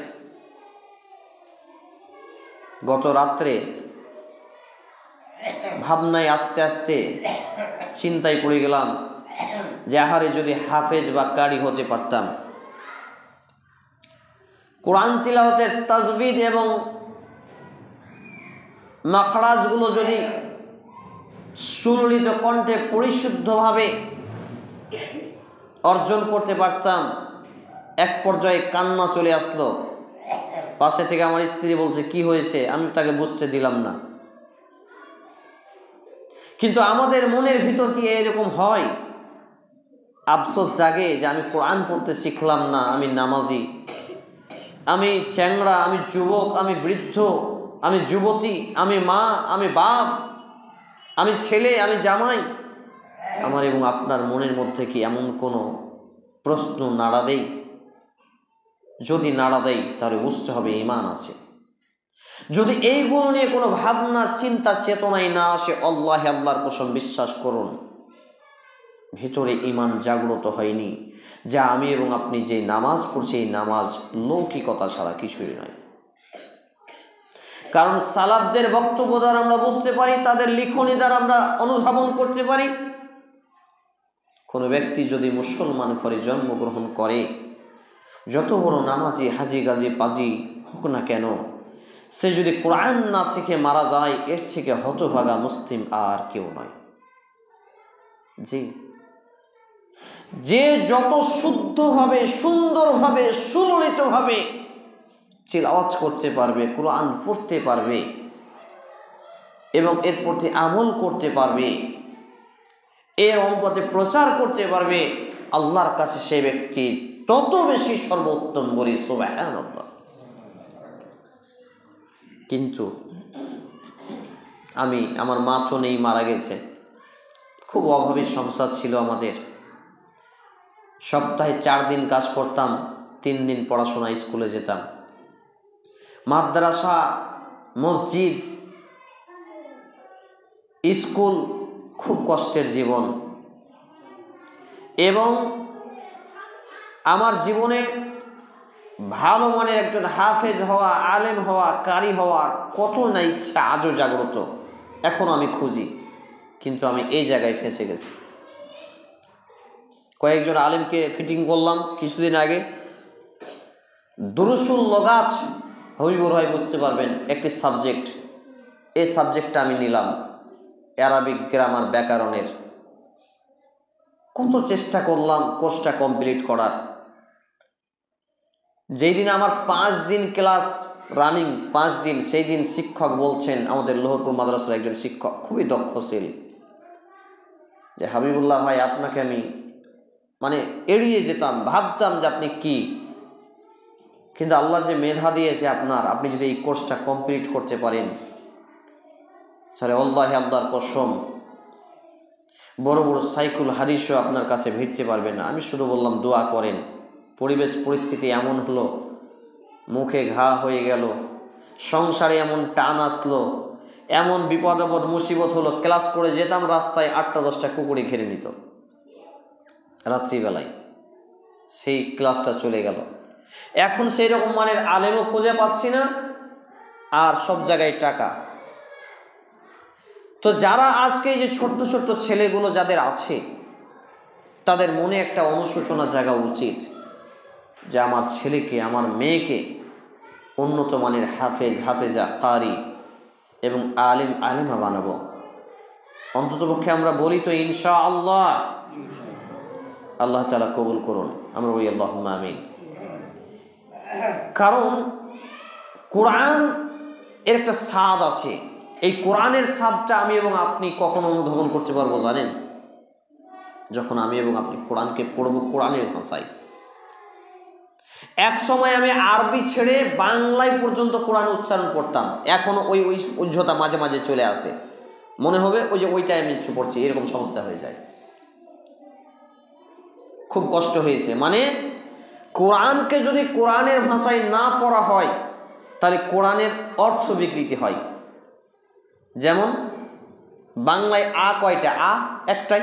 গত রাত্রে ভাবনায় আস্তে আস্তে চিন্তায় পড়ে গেলাম যে আহারে যদি হাফেজ বা কারি হতে পারতাম, কোরআন তিলাওয়াতের তাজবিদ এবং মাখরাজগুলো যদি সুললিত কণ্ঠে পরিশুদ্ধভাবে অর্জন করতে পারতাম। এক পর্যায়ে কান্না চলে আসলো। পাশে থেকে আমার স্ত্রী বলছে কি হয়েছে, আমি তাকে বুঝতে দিলাম না। কিন্তু আমাদের মনের ভিতর কি এরকম হয়? আফসোস জাগে যে আমি কোরআন পড়তে শিখলাম না, আমি নামাজি, আমি চ্যাংড়া, আমি যুবক, আমি বৃদ্ধ, আমি যুবতী, আমি মা, আমি বাপ, আমি ছেলে, আমি জামাই। আমার এবং আপনার মনের মধ্যে কি এমন কোনো প্রশ্ন নাড়া দেয়? যদি নাড়া দেয় তাহলে বুঝতে হবে ঈমান আছে। যদি এইগুলো নিয়ে কোনো ভাবনা, চিন্তা, চেতনায় না আসে, আল্লাহর কসম বিশ্বাস করুন ভিতরে ঈমান জাগ্রত হয়নি। যা আমি এবং আপনি যে নামাজ পড়ছি, এই নামাজ লৌকিকতা ছাড়া কিছুই নয়। কারণ সালাফদের বক্তব্য দ্বারা আমরা বুঝতে পারি, তাদের লিখনী দ্বারা আমরা অনুধাবন করতে পারি, কোনো ব্যক্তি যদি মুসলমান ঘরে জন্মগ্রহণ করে, যত বড় নামাজি, হাজি, গাজি, পাজি হোক না কেন, সে যদি কোরআন না শিখে মারা যায়, এর থেকে হতভাগা মুসলিম আর কেউ নয়। যে যত শুদ্ধভাবে, সুন্দরভাবে, সুললিতভাবে তিলাওয়াত করতে পারবে, কোরআন পড়তে পারবে এবং এর প্রতি আমল করতে পারবে, এর অনুপাতে প্রচার করতে পারবে, আল্লাহর কাছে সে ব্যক্তি তত বেশি সর্বোত্তম বলি সুবহানাল্লাহ। কিন্তু আমার মা তো নেই, মারা গেছে। খুব অভাবী সংসার ছিল আমাদের। সপ্তাহে 4 দিন কাজ করতাম, 3 দিন পড়াশোনা, স্কুলে যেতাম। মাদ্রাসা, মসজিদ, স্কুল, খুব কষ্টের জীবন। এবং আমার জীবনে ভালো মানের একজন হাফেজ হওয়া, আলেম হওয়া, কারি হওয়ার কত না ইচ্ছা আজও জাগ্রত, এখনো আমি খুঁজি, কিন্তু আমি এই জায়গায় ফেঁসে গেছি। কয়েকজন আলেমকে ফিটিং করলাম কিছুদিন আগে। দুরুসুল লগাত, হবিবুর ভাই বুঝতে পারবেন, একটি সাবজেক্ট, এই সাবজেক্টটা আমি নিলাম। অ্যারাবিক গ্রামার ব্যাকরণের কত চেষ্টা করলাম কোর্সটা কমপ্লিট করার। যেই দিন আমার 5 দিন ক্লাস রানিং, 5 দিন, সেই দিন শিক্ষক বলছেন, আমাদের লোহরপুর মাদ্রাসার একজন শিক্ষক খুবই দক্ষ ছিল, যে হাবিবুল্লাহ ভাই আপনাকে আমি মানে এড়িয়ে যেতাম, ভাবতাম যে আপনি কি, কিন্তু আল্লাহ যে মেধা দিয়েছে আপনার, আপনি যদি এই কোর্সটা কমপ্লিট করতে পারেন তাহলে আল্লাহে আল্লাহর কসম বড় বড় সাইকুল হাদিসও আপনার কাছে ভিড়তে পারবে না। আমি শুধু বললাম দোয়া করেন। পরিবেশ পরিস্থিতি এমন হলো, মুখে ঘা হয়ে গেল, সংসারে এমন টান আসলো, এমন বিপদ আপদ মুসিবত হলো, ক্লাস করে যেতাম রাস্তায় 8টা-10টা কুকুরে ঘিরে নিত রাত্রিবেলায়, সেই ক্লাসটা চলে গেল। এখন সেই রকম মানের আলেমও খুঁজে পাচ্ছি না, আর সব জায়গায় টাকা। তো যারা আজকে এই যে ছোট্ট ছোট্ট ছেলেগুলো যাদের আছে, তাদের মনে একটা অনুশোচনা জাগা উচিত যে আমার ছেলেকে, আমার মেয়েকে উন্নত মানের হাফেজ, হাফেজা, কারি এবং আলেমা বানাবো। অন্ততপক্ষে আমরা বলি তো ইনশাআল্লাহ। আল্লাহ তাআলা কবুল করুন, আমরা বলি আল্লাহুম্মা আমিন। কারণ কোরআন এর একটা স্বাদ আছে। এই কোরআনের স্বাদটা আমি এবং আপনি কখন অনুধাবন করতে পারবো জানেন? যখন আমি এবং আপনি কোরআনকে পড়ব কোরআনের ভাষায়। এক সময় আমি আরবি ছেড়ে বাংলায় পর্যন্ত কোরআন উচ্চারণ করতাম, এখনো ওই উজ্জ্বলতা মাঝে মাঝে চলে আসে, মনে হবে ওই যে ওই টাইমে ইচ্ছু পড়ছি, এরকম সমস্যা হয়ে যায়। খুব কষ্ট হয়েছে। মানে কোরআনকে যদি কোরআনের ভাষায় না পড়া হয় তাহলে কোরআনের অর্থ বিকৃতি হয়। যেমন বাংলায় আ কয়টা? আ একটাই,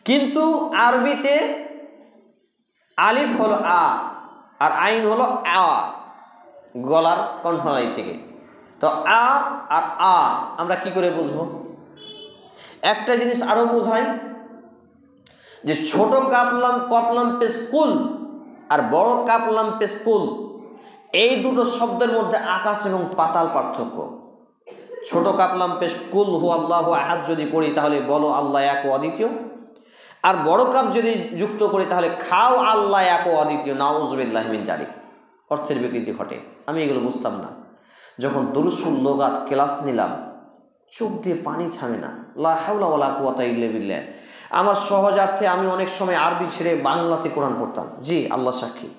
কিন্তু আরবিতে আলিফ হলো আ আর আইন হলো আ, গলার কণ্ঠনালী থেকে। তো আ আর আ আমরা কি করে বুঝবো? একটা জিনিস আরো বোঝাই, যে ছোট কপলাম পেশ কুল আর বড় কাপলাম পেশ কুল, এই দুটো শব্দের মধ্যে আকাশ এবং পাতাল পার্থক্য। ছোট কাপলাম পেশ কুল হু আল্লাহু আহাদ যদি পড়ি তাহলে বলো আল্লাহ এক ও অদ্বিতীয়, আর বড় কাপ যদি যুক্ত করি তাহলে খাও আল্লাহ এক ও অদ্বিতীয়, নাউযুবিল্লাহি মিন যালিক, অর্থের বিকৃতি ঘটে। আমি এগুলো বুঝতাম না। যখন দুরুসুল লুগাত ক্লাস নিলাম, চোখ দিয়ে পানি থামে না। লা হাওলা ওয়ালা কুওয়াতা ইল্লা বিল্লাহ। আমার সহজার্থে আমি অনেক সময় আরবি ছেড়ে বাংলাতে কোরআন পড়তাম। জি, আল্লাহ সাক্ষী।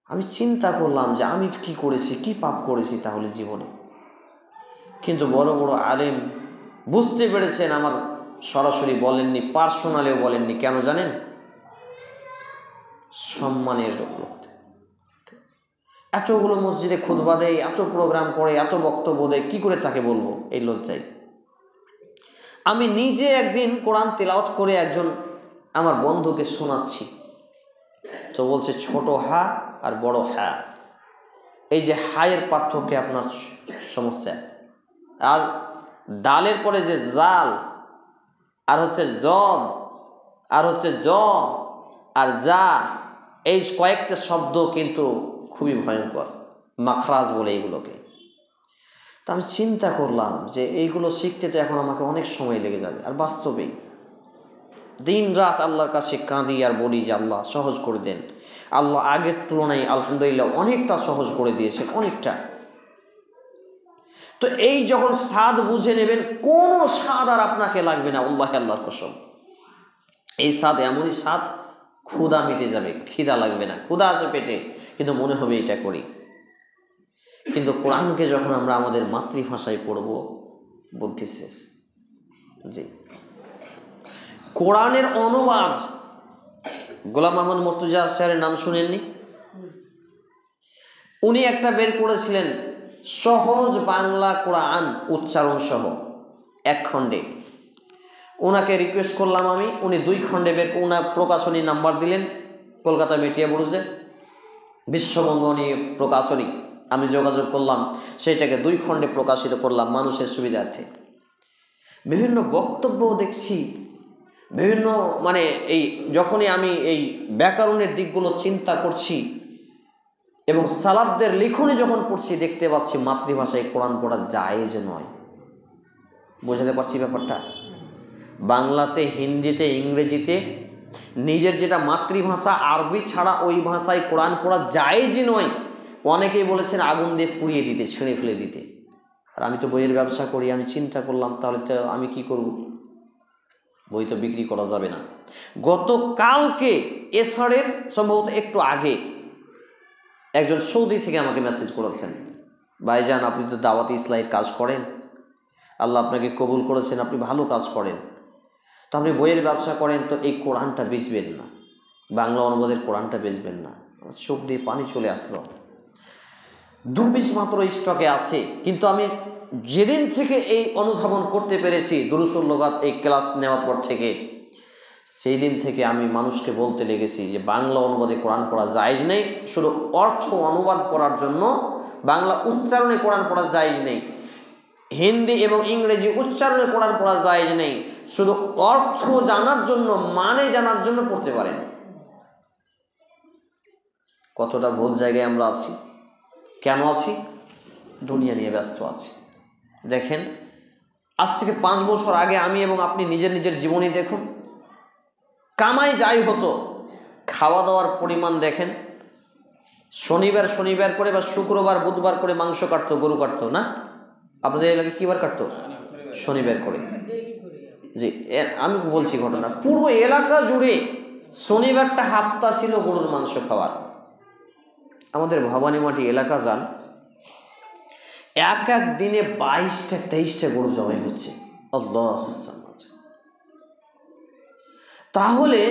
আমি চিন্তা করলাম যে আমি কি করেছি, কি পাপ করেছি তাহলে জীবনে। কিন্তু বড় বড় আলেম বুঝতে পেরেছেন, আমার সরাসরি বলেননি, পার্সোনালেও বলেননি। কেন জানেন? সম্মানের লোক। এতগুলো মসজিদে খুতবা দেয়, এত প্রোগ্রাম করে, এত বক্তব্য দেয়, কি করে তাকে বলবো এই লজ্জায়? আমি নিজে একদিন কোরআন তেলাওয়াত করে একজন আমার বন্ধুকে শোনাচ্ছি, তো বলছে ছোট হা আর বড় হা, এই যে হায়ের পার্থক্যে আপনার সমস্যা। আর ডালের পরে যে জাল, আর হচ্ছে জদ, আর হচ্ছে জ আর যা, এই কয়েকটা শব্দ কিন্তু খুবই ভয়ঙ্কর, মাখরাজ বলে এইগুলোকে। তা আমি চিন্তা করলাম যে এইগুলো শিখতে তো এখন আমাকে অনেক সময় লেগে যাবে। আর বাস্তবেই দিন রাত আল্লাহর কাছে কাঁদি আর বলি যে আল্লাহ সহজ করে দেন। আল্লাহ আগের তুলনায় আলহামদুলিল্লাহ অনেকটা সহজ করে দিয়েছেন, অনেকটা। তো এই যখন স্বাদ বুঝে নেবেন, কোনো স্বাদ আর আপনাকে লাগবে না, আল্লাহর কসম। এই স্বাদ এমনই স্বাদ, ক্ষুধা মিটে যাবে, খিদা লাগবে না। ক্ষুধা আছে পেটে, কিন্তু মনে হবে এটা করি। কিন্তু কোরআনকে যখন আমরা আমাদের মাতৃভাষায় পড়ব, বুদ্ধি শেষ। জি, কোরআনের অনুবাদ গোলাম আহমদ মুর্তজা স্যারের নাম শুনেননি? উনি একটা বের করেছিলেন সহজ বাংলা কোরআন উচ্চারণ সহ, 1 খণ্ডে। ওনাকে রিকোয়েস্ট করলাম আমি, উনি 2 খণ্ডে বের, ওনার প্রকাশনী নাম্বার দিলেন, কলকাতা মেটিয়া বুরুজে বিশ্ববঙ্গ নিয়ে প্রকাশনী। আমি যোগাযোগ করলাম, সেইটাকে 2 খণ্ডে প্রকাশিত করলাম মানুষের সুবিধার্থে। বিভিন্ন বক্তব্য দেখছি, বিভিন্ন মানে এই যখনই আমি এই ব্যাকরণের দিকগুলো চিন্তা করছি এবং সালাফদের লিখনে যখন পড়ছি, দেখতে পাচ্ছি মাতৃভাষায় কোরআন পড়া জায়েজ নয়। বোঝাতে পারছি ব্যাপারটা? বাংলাতে, হিন্দিতে, ইংরেজিতে নিজের যেটা মাতৃভাষা আরবি ছাড়া ওই ভাষায় কোরআন পড়া জায়েজই নয়। অনেকেই বলেছেন আগুন দিয়ে পুড়িয়ে দিতে, ছেড়ে ফেলে দিতে। আর আমি তো বইয়ের ব্যবসা করি, আমি চিন্তা করলাম তাহলে তো আমি কি করব, বই তো বিক্রি করা যাবে না। গতকালকে এসারের সম্ভবত একটু আগে একজন সৌদি থেকে আমাকে মেসেজ করেছেন, ভাইজান আপনি তো দাওয়াতে ইসলামের কাজ করেন, আল্লাহ আপনাকে কবুল করেছেন, আপনি ভালো কাজ করেন, তো আপনি বইয়ের ব্যবসা করেন, তো এই কোরআনটা বেচবেন না, বাংলা অনুবাদের কোরআনটা বেচবেন না? চোখ দিয়ে পানি চলে আসলো। 2 পিস মাত্র স্টকে আছে, কিন্তু আমি যেদিন থেকে এই অনুধাবন করতে পেরেছি দুরুসুল লুগাত এই ক্লাস নেওয়ার পর থেকে, সেই দিন থেকে আমি মানুষকে বলতে লেগেছি যে বাংলা অনুবাদে কোরআন পড়া জায়েজ নেই। শুধু অর্থ অনুবাদ করার জন্য বাংলা উচ্চারণে কোরআন পড়া জায়েজ নেই, হিন্দি এবং ইংরেজি উচ্চারণে কোরআন পড়া জায়েজ নেই, শুধু অর্থ জানার জন্য, মানে জানার জন্য পড়তে পারেন। কতটা ভুল জায়গায় আমরা আছি। কেন আছি? দুনিয়া নিয়ে ব্যস্ত আছি। দেখেন, আজ থেকে 5 বছর আগে আমি এবং আপনি নিজের নিজের জীবনে দেখুন, কামাই যাই হতো, খাওয়া দাওয়ার পরিমাণ দেখেন, শনিবার শনিবার করে বা শুক্রবার বুধবার করে মাংস কাটতো, গরু কাটতো না? আপনাদের এলাকায় কী বার কাটতো? শনিবার করে। জি, আমি বলছি ঘটনা, পুরো এলাকা জুড়ে শনিবারটা হাফতা ছিল গরুর মাংস খাওয়ার। আমাদের ভবানীমাটি এলাকা যান, এক দিনে 22টা 23টা গরু জবাই হচ্ছে। আল্লাহ, তাহলে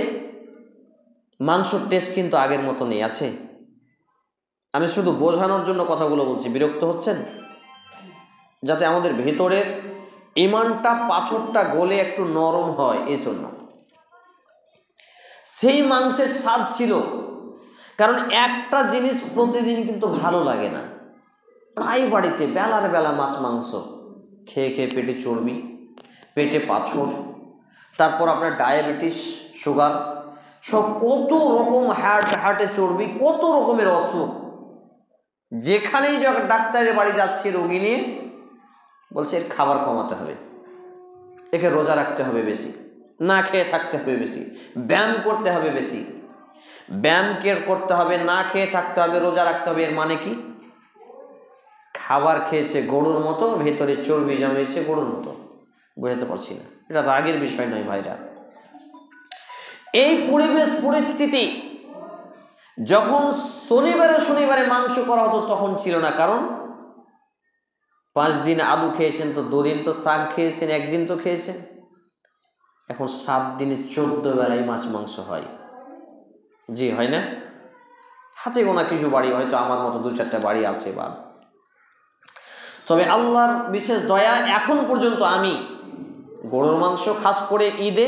মাংসর টেস্ট কিন্তু আগের মতো নেই, আছে? আমি শুধু বোঝানোর জন্য কথাগুলো বলছি, বিরক্ত হচ্ছেন? যাতে আমাদের ভেতরের ইমানটা, পাথরটা গলে একটু নরম হয়, এই জন্য। সেই মাংসের স্বাদ ছিল, কারণ একটা জিনিস প্রতিদিন কিন্তু ভালো লাগে না। প্রায় বাড়িতে বেলার বেলা মাছ মাংস খেয়ে খেয়ে পেটে চর্বি, পেটে পাথর, তারপর আপনার ডায়াবেটিস, সুগার, সব কত রকম, হার্টে চর্বি, কত রকমের অসুখ। যেখানেই ডাক্তারের বাড়ি যাচ্ছে রোগী নিয়ে, বলছে এর খাবার কমাতে হবে, একে রোজা রাখতে হবে বেশি, না খেয়ে থাকতে হবে বেশি, ব্যায়াম করতে হবে বেশি। ব্যায়াম করতে হবে, না খেয়ে থাকতে হবে, রোজা রাখতে হবে। এর মানে কি? খাবার খেয়েছে গরুর মতো, ভেতরে চর্বি জমেছে গরুর মতো। বুঝতে পারছি না, এটা রাগের বিষয় নয় ভাইরা। এই পরিবেশ পরিস্থিতি যখন শনিবারে শনিবারে মাংস করা হতো তখন ছিল না, কারণ 5 দিন আলু খেয়েছেন, তো 2 দিন তো শাক খেয়েছেন, 1 দিন তো খেয়েছেন। এখন 7 দিনে 14 বেলায় মাছ মাংস হয়। জি, হয় না? হাতে গোনা কিছু বাড়ি, হয়তো আমার মতো 2-4টা বাড়ি আছে বা। তবে আল্লাহর বিশেষ দয়া, এখন পর্যন্ত আমি গরুর মাংস খাস করে ঈদে,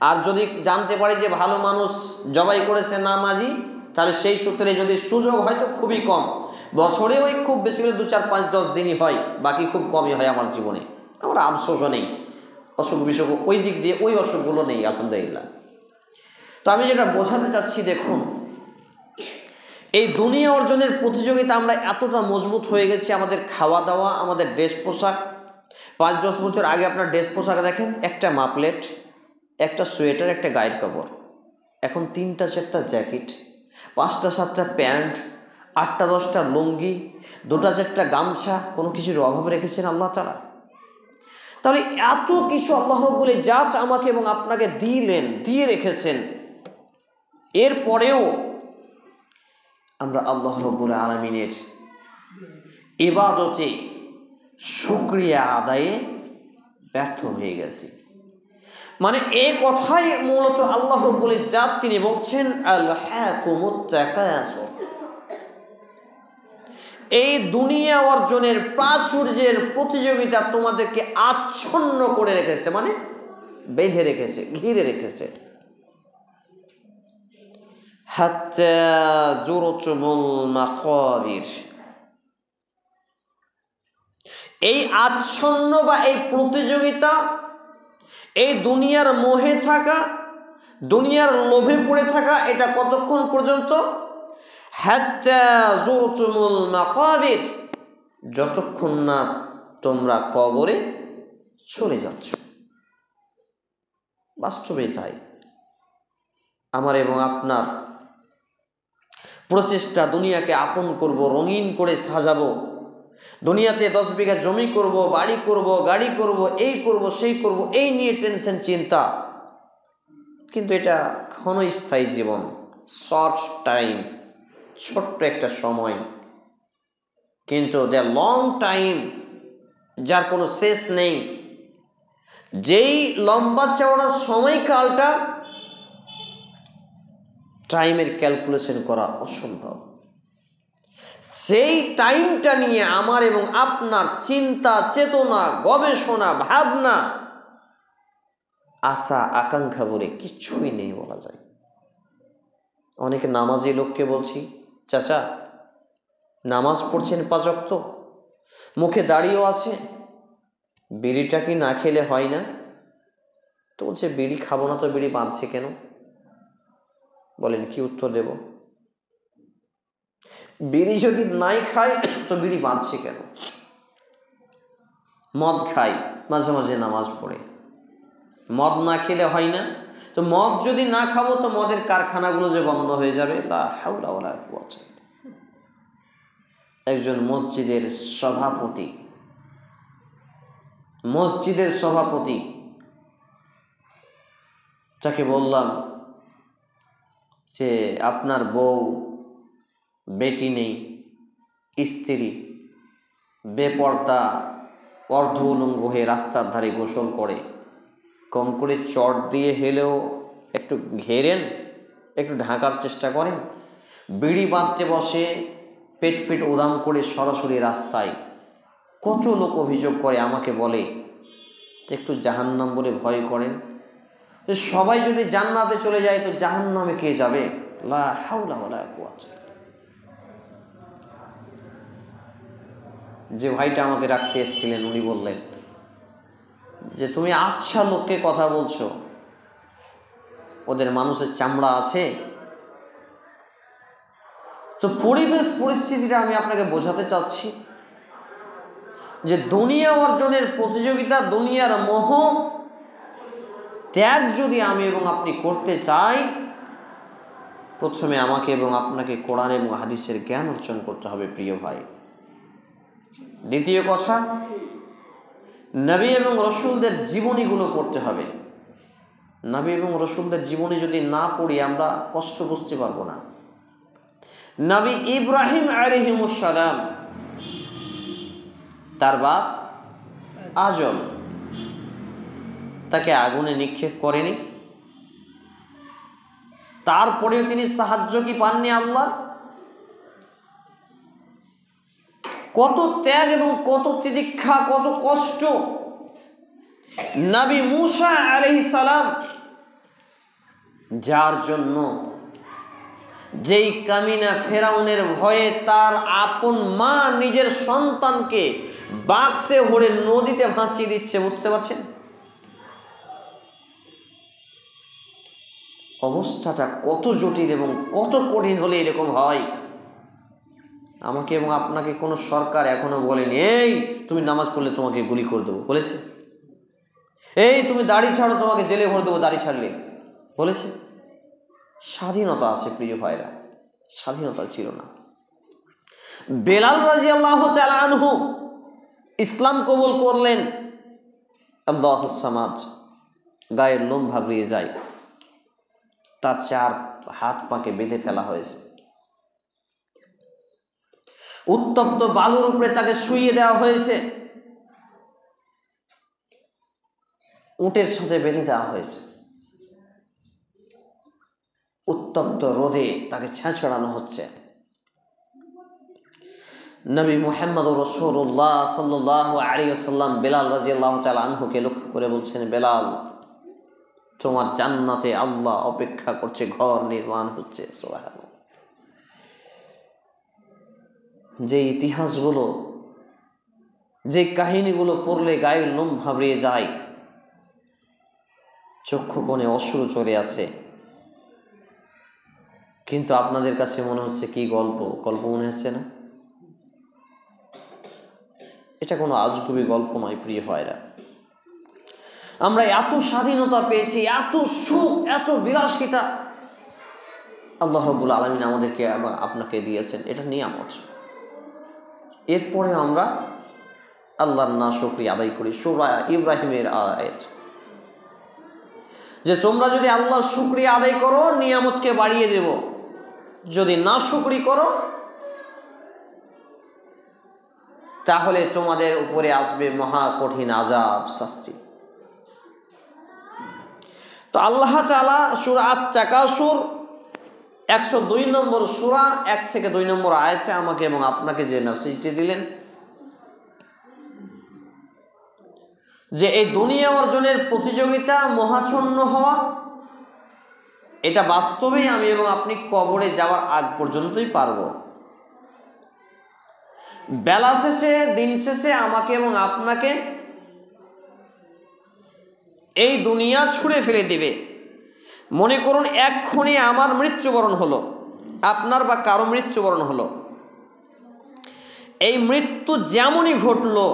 আর যদি জানতে পারি যে ভালো মানুষ জবাই করেছে নামাজি, তাহলে সেই সূত্রে যদি সুযোগ হয় তো খুবই কম, বছরে ওই খুব বেশি করে 2, 4, 5, 10 দিনই হয়, বাকি খুব কমই হয় আমার জীবনে। আমার আফসোসও নেই, অসুখ বিসুখ ওই দিক দিয়ে ওই অসুখগুলো নেই, আলহামদুলিল্লাহ। তো আমি যেটা বোঝাতে চাচ্ছি, দেখুন, এই দুনিয়া অর্জনের প্রতিযোগিতা আমরা এতটা মজবুত হয়ে গেছি, আমাদের খাওয়া দাওয়া, আমাদের ড্রেস পোশাক। 5-10 বছর আগে আপনার ড্রেস পোশাক দেখেন, একটা মাফলেট, একটা সোয়েটার, একটা গায়ের কাপড়। এখন 3টা-4টা জ্যাকেট, 5টা-7টা প্যান্ট, 8টা-10টা লুঙ্গি, 2টা-4টা গামছা। কোনো কিছুর অভাব রেখেছেন আল্লাহ তাআলা? তাহলে এত কিছু আল্লাহ রাব্বুল ইজ্জাত আমাকে এবং আপনাকে দিলেন, দিয়ে রেখেছেন, এরপরেও আমরা আল্লাহ রাব্বুল আলামিনের ইবাদতে, শুকরিয়া আদায়ে ব্যর্থ হয়ে গেছি। মানে এই কথাই মূলত আল্লাহ রাব্বুল ইজ্জাত তিনি বলছেন, আলহাকুমুত তাকাসুর, এই দুনিয়া অর্জনের প্রাচুর্যের প্রতিযোগিতা তোমাদেরকে আচ্ছন্ন করে রেখেছে, মানে বেঁধে রেখেছে, ঘিরে রেখেছে। হাত্তা জুরতুমুল মাকাবির, এই আচ্ছন্ন বা এই প্রতিযোগিতা, এই দুনিয়ার মোহে থাকা, দুনিয়ার লোভে পড়ে থাকা, এটা কতক্ষণ পর্যন্ত? হাত্তা জুরতুমুল মাকাবির, যতক্ষণ না তোমরা কবরে চলে যাচ্ছ। বাস্তবে তাই। আমার এবং আপনার প্রচেষ্টা দুনিয়াকে আপন করব, রঙিন করে সাজাবো, দুনিয়াতে 10 বিঘা জমি করব, বাড়ি করব, গাড়ি করব, এই করব, সেই করব, এই নিয়ে টেনশন চিন্তা। কিন্তু এটা ক্ষণস্থায়ী জীবন, শর্ট টাইম, ছোট্ট একটা সময়। কিন্তু দ্য লং টাইম, যার কোনো শেষ নেই, যেই লম্বা চওড়া সময়কালটা টাইমের ক্যালকুলেশন করা অসম্ভব, সেই টাইমটা নিয়ে আমার এবং আপনার চিন্তা, চেতনা, গবেষণা, ভাবনা, আশা, আকাঙ্ক্ষা বলে কিছুই নেই বলা যায়। অনেকে নামাজি লোককে বলছি, চাচা নামাজ পড়ছেন 5 ওয়াক্ত, মুখে দাড়িও আছে, বিড়িটা কি না খেলে হয় না? তো বলছে বিড়ি খাবো না, তো বিড়ি বাঁধছে কেন? বলেন কি উত্তর দেব? বিড়ি যদি নাই খায় তো বিড়ি বাঁধছে কেন? মদ খাই, মাঝে মাঝে নামাজ পড়ে, মদ না খেলে হয় না? তো মদ যদি না খাবো তো মদের কারখানাগুলো যে বন্ধ হয়ে যাবে। লা হাওলা ওয়ালা কুওয়াতা। একজন মসজিদের সভাপতি, যাকে বললাম যে আপনার বউ, বেটি নেই, স্ত্রী বেপর্দা, অর্ধ উলঙ্গ হয়ে রাস্তার ধারে গোসল করে, কম করে চট দিয়ে হেলেও একটু ঘেরেন, একটু ঢাকার চেষ্টা করেন, বিড়ি বাঁধতে বসে পেট উদাম করে সরাসরি রাস্তায়। কত লোক অভিযোগ করে, আমাকে বলে যে একটু জাহান্নাম বলে ভয় করেন। সবাই যদি জান্নাতে চলে যায় তো জাহান্নামে কে যাবে? লা হাওলা ওয়ালা কুওয়াতা। যে ভাইটা আমাকে রাখতে এসেছিলেন উনি বললেন যে তুমি আচ্ছা লোককে কথা বলছো, ওদের মানুষের চামড়া আছে? তো পরিস্থিতিটা আমি আপনাকে বোঝাতে চাচ্ছি যে দুনিয়া অর্জনের প্রতিযোগিতা, দুনিয়ার মোহ ত্যাগ যদি আমি এবং আপনি করতে চাই, প্রথমে আমাকে এবং আপনাকে কোরআন এবং হাদিসের জ্ঞান অর্জন করতে হবে প্রিয় ভাই। দ্বিতীয় কথা, নবী এবং রসুলদের জীবনীগুলো পড়তে হবে। নবী এবং রসুলদের জীবনী যদি না পড়ি আমরা কষ্ট বুঝতে পারবো না। নবী ইব্রাহিম আলাইহিস সালাম, তার বাপ আজম, তাকে আগুনে নিক্ষেপ করেনি, তারপরেও তিনি সাহায্য কি পাননি আল্লাহ? কত ত্যাগ এবং কত তিতিক্ষা, কত কষ্ট। নবী মূসা আলাইহিস সালাম, যার জন্য যেই কামিনা ফেরাউনের ভয়ে তার আপন মা নিজের সন্তানকে বাক্সে ভরে নদীতে ভাসিয়ে দিচ্ছে, বুঝতে পারছেন অবস্থাটা কত জটিল এবং কত কঠিন হলে এরকম হয়? আমাকে এবং আপনাকে কোনো সরকার এখনো বলেনি এই তুমি নামাজ পড়লে তোমাকে গুলি করে দেবো, বলেছে? এই তুমি দাড়ি ছাড়ো তোমাকে জেলে ভরে দেবো দাড়ি ছাড়লে, বলেছে? স্বাধীনতা আছে প্রিয় ভাইরা, স্বাধীনতা ছিল না। বেলাল রাদিয়াল্লাহু তাআলা আনহু ইসলাম কবুল করলেন, আল্লাহুস সামাদ, গায়ের লোম ভাবরিয়ে যায়, তার 4 হাত পাকে বেঁধে ফেলা হয়েছে, উত্তপ্ত বালুর উপরে তাকে শুইয়ে দেওয়া হয়েছে, উটের সাথে বেঁধে দেওয়া হয়েছে, উত্তপ্ত রোদে তাকে ছেঁচড়ানো হচ্ছে। নবী মুহাম্মদ রাসূলুল্লাহ সাল্লাল্লাহু আলাইহি ওয়াসাল্লাম বেলাল রাদিয়াল্লাহু তাআলা আনহুকে লক্ষ্য করে বলছেন, বেলাল তোমার জান্নাতে আল্লাহ অপেক্ষা করছে, ঘর নির্মাণ হচ্ছে। সুবহানাল্লাহ। যে ইতিহাসগুলো, যে কাহিনীগুলো পড়লে গায়ের লোম ভাবরিয়ে যায়, চক্ষু কোণে অশ্রু চলে আসে, কিন্তু আপনাদের কাছে মনে হচ্ছে কি গল্প মনে হচ্ছে না? এটা কোনো আজগুবি গল্প নয় প্রিয় ভাইরা। আমরা এত স্বাধীনতা পেয়েছি, এত সুখ, এত বিলাসিতা আল্লাহ রাব্বুল আলামিন আমাদেরকে এবং আপনাকে দিয়েছেন, এটা নিয়ামত। এরপরে আমরা আল্লাহর নাশকরি আদায় করি। সূরা ইব্রাহিমের আয়াত, যে তোমরা যদি আল্লাহর শুকরিয়া আদায় করো নিয়ামতকে বাড়িয়ে দেব, যদি না শুকরি করো তাহলে তোমাদের উপরে আসবে মহা কঠিন আযাব, শাস্তি। তো আল্লাহ তাআলা সূরা আত-তাকাসুর 102 নম্বর সূরা 1 থেকে 2 নম্বর আয়াতে আমাকে এবং আপনাকে যে মেসেজটি দিলেন, যে এই দুনিয়া অর্জনের প্রতিযোগিতা, মহাচ্ছন্ন হওয়া, এটা বাস্তবেই আমি এবং আপনি কবরে যাওয়ার আগ পর্যন্তই পারব। বেলা শেষে, দিন শেষে আমাকে এবং আপনাকে এই দুনিয়া ছুঁড়ে ফেলে দিবে। মনে করুন এক্ষুনি আমার মৃত্যুবরণ হলো, আপনার বা কারো মৃত্যুবরণ হলো। এই মৃত্যু যেমনই ঘটলো,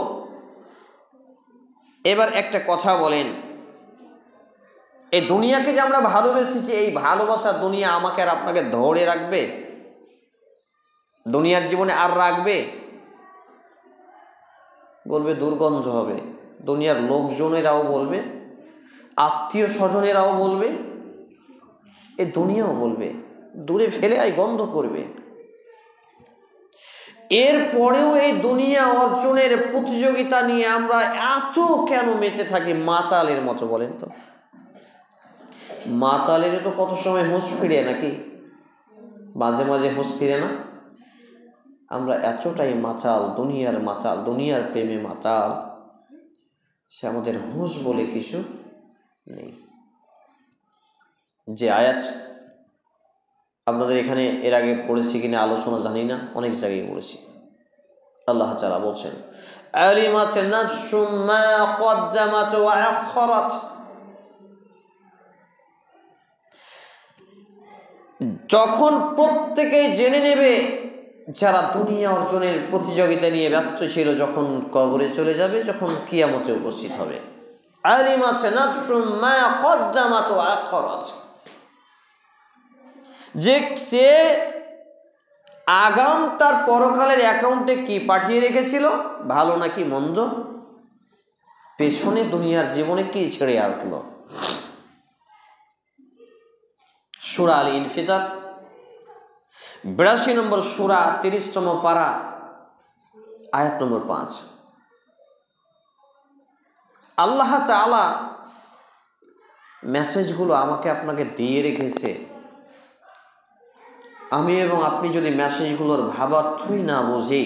এবার একটা কথা বলেন, এই দুনিয়াকে যে আমরা ভালোবেসেছি, এই ভালোবাসা দুনিয়া আমাকে আর আপনাকে ধরে রাখবে? দুনিয়ার জীবনে আর রাখবে? বলবে দুর্গন্ধ হবে, দুনিয়ার লোকজনেরাও বলবে, আত্মীয় স্বজনেরাও বলবে, এই দুনিয়াও বলবে, দূরে ফেলে আই গন্ধ করবে। এরপরেও এই দুনিয়া অর্জনের প্রতিযোগিতা নিয়ে আমরা এত কেন মেতে থাকি মাতালের মতো, বলেন তো? মাতালের তো কত সময় হুঁশ ফিরে, নাকি মাঝে মাঝে হুঁশ ফিরে না? আমরা এতটাই মাতাল, দুনিয়ার প্রেমে মাতাল, সে আমাদের হুঁশ বলে কিছু নেই। যে আয়াত আপনাদের এখানে এর আগে পড়েছি কিনা আলোচনা জানি না, অনেক জায়গায় পড়েছি। আল্লাহ তাআলা বলছেন, আলিমাত নাফসুম মা কদ্দামাত ওয়া আখখারাত, যখন প্রত্যেকেই জেনে নেবে যারা দুনিয়া অর্জনের প্রতিযোগিতা নিয়ে ব্যস্ত ছিল, যখন কবরে চলে যাবে, যখন কিয়ামতে উপস্থিত হবে। আলিমাত নাফসুম মা কদ্দামাত ওয়া আখখারাত, যে সে আগাম তার পরকালের অ্যাকাউন্টে কি পাঠিয়ে রেখেছিল, ভালো নাকি মন্দ, পেছনে দুনিয়ার জীবনে কি ছেড়ে আসলো। সূরা আল ইনফিতার 82 নম্বর সূরা 30তম পারা আয়াত নম্বর 5। আল্লাহ তাআলা মেসেজগুলো আমাকে আপনাকে দিয়ে রেখেছে। আমি এবং আপনি যদি মেসেজগুলোর ভাবার্থই না বুঝি,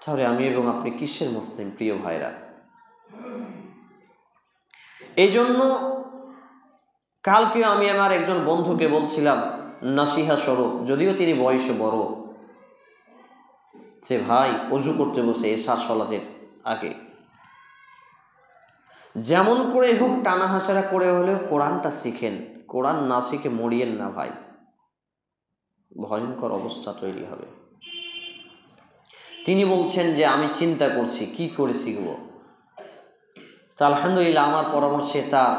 তাহলে আমি এবং আপনি কিসের মুসলিম, প্রিয় ভাইরা? এই জন্য কালকে আমি আমার একজন বন্ধুকে বলছিলাম নাসিহা স্বরূপ, যদিও তিনি বয়সে বড়, যে ভাই ওযু করতে বসে এশার সালাতের আগে যেমন করে হোক টানা হাসারা করে হলেও কোরআনটা শিখেন, কোরআন না শিখে মরিয়েন না ভাই, ভয়ঙ্কর অবস্থা তৈরি হবে। তিনি বলছেন যে আমি চিন্তা করছি কি করে শিখব। তা আলহামদুলিল্লাহ আমার পরামর্শে তার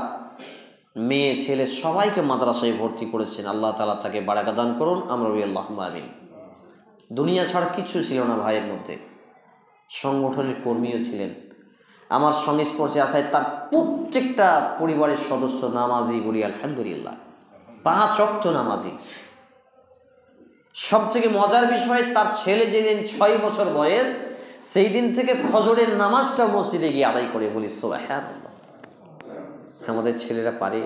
মেয়ে ছেলে সবাইকে মাদ্রাসায় ভর্তি করেছেন। আল্লাহ তাআলা তাকে বারাকা দান করুন, আমরা বলি আল্লাহুম্মা আমিন। দুনিয়া ছাড়া কিচ্ছু ছিল না ভাইয়ের মধ্যে, সংগঠনের কর্মীও ছিলেন। আমার সংস্পর্শে আসায় তার প্রত্যেকটা পরিবারের সদস্য নামাজি, বলি আলহামদুলিল্লাহ, 5 ওয়াক্ত নামাজি। সবথেকে মজার বিষয়, তার ছেলে যেদিন 6 বছর বয়স, সেই দিন থেকে ফজরের নামাজটা মসজিদে গিয়ে আদায় করে, বলি সুবহানাল্লাহ। আমাদের ছেলেরা পারে।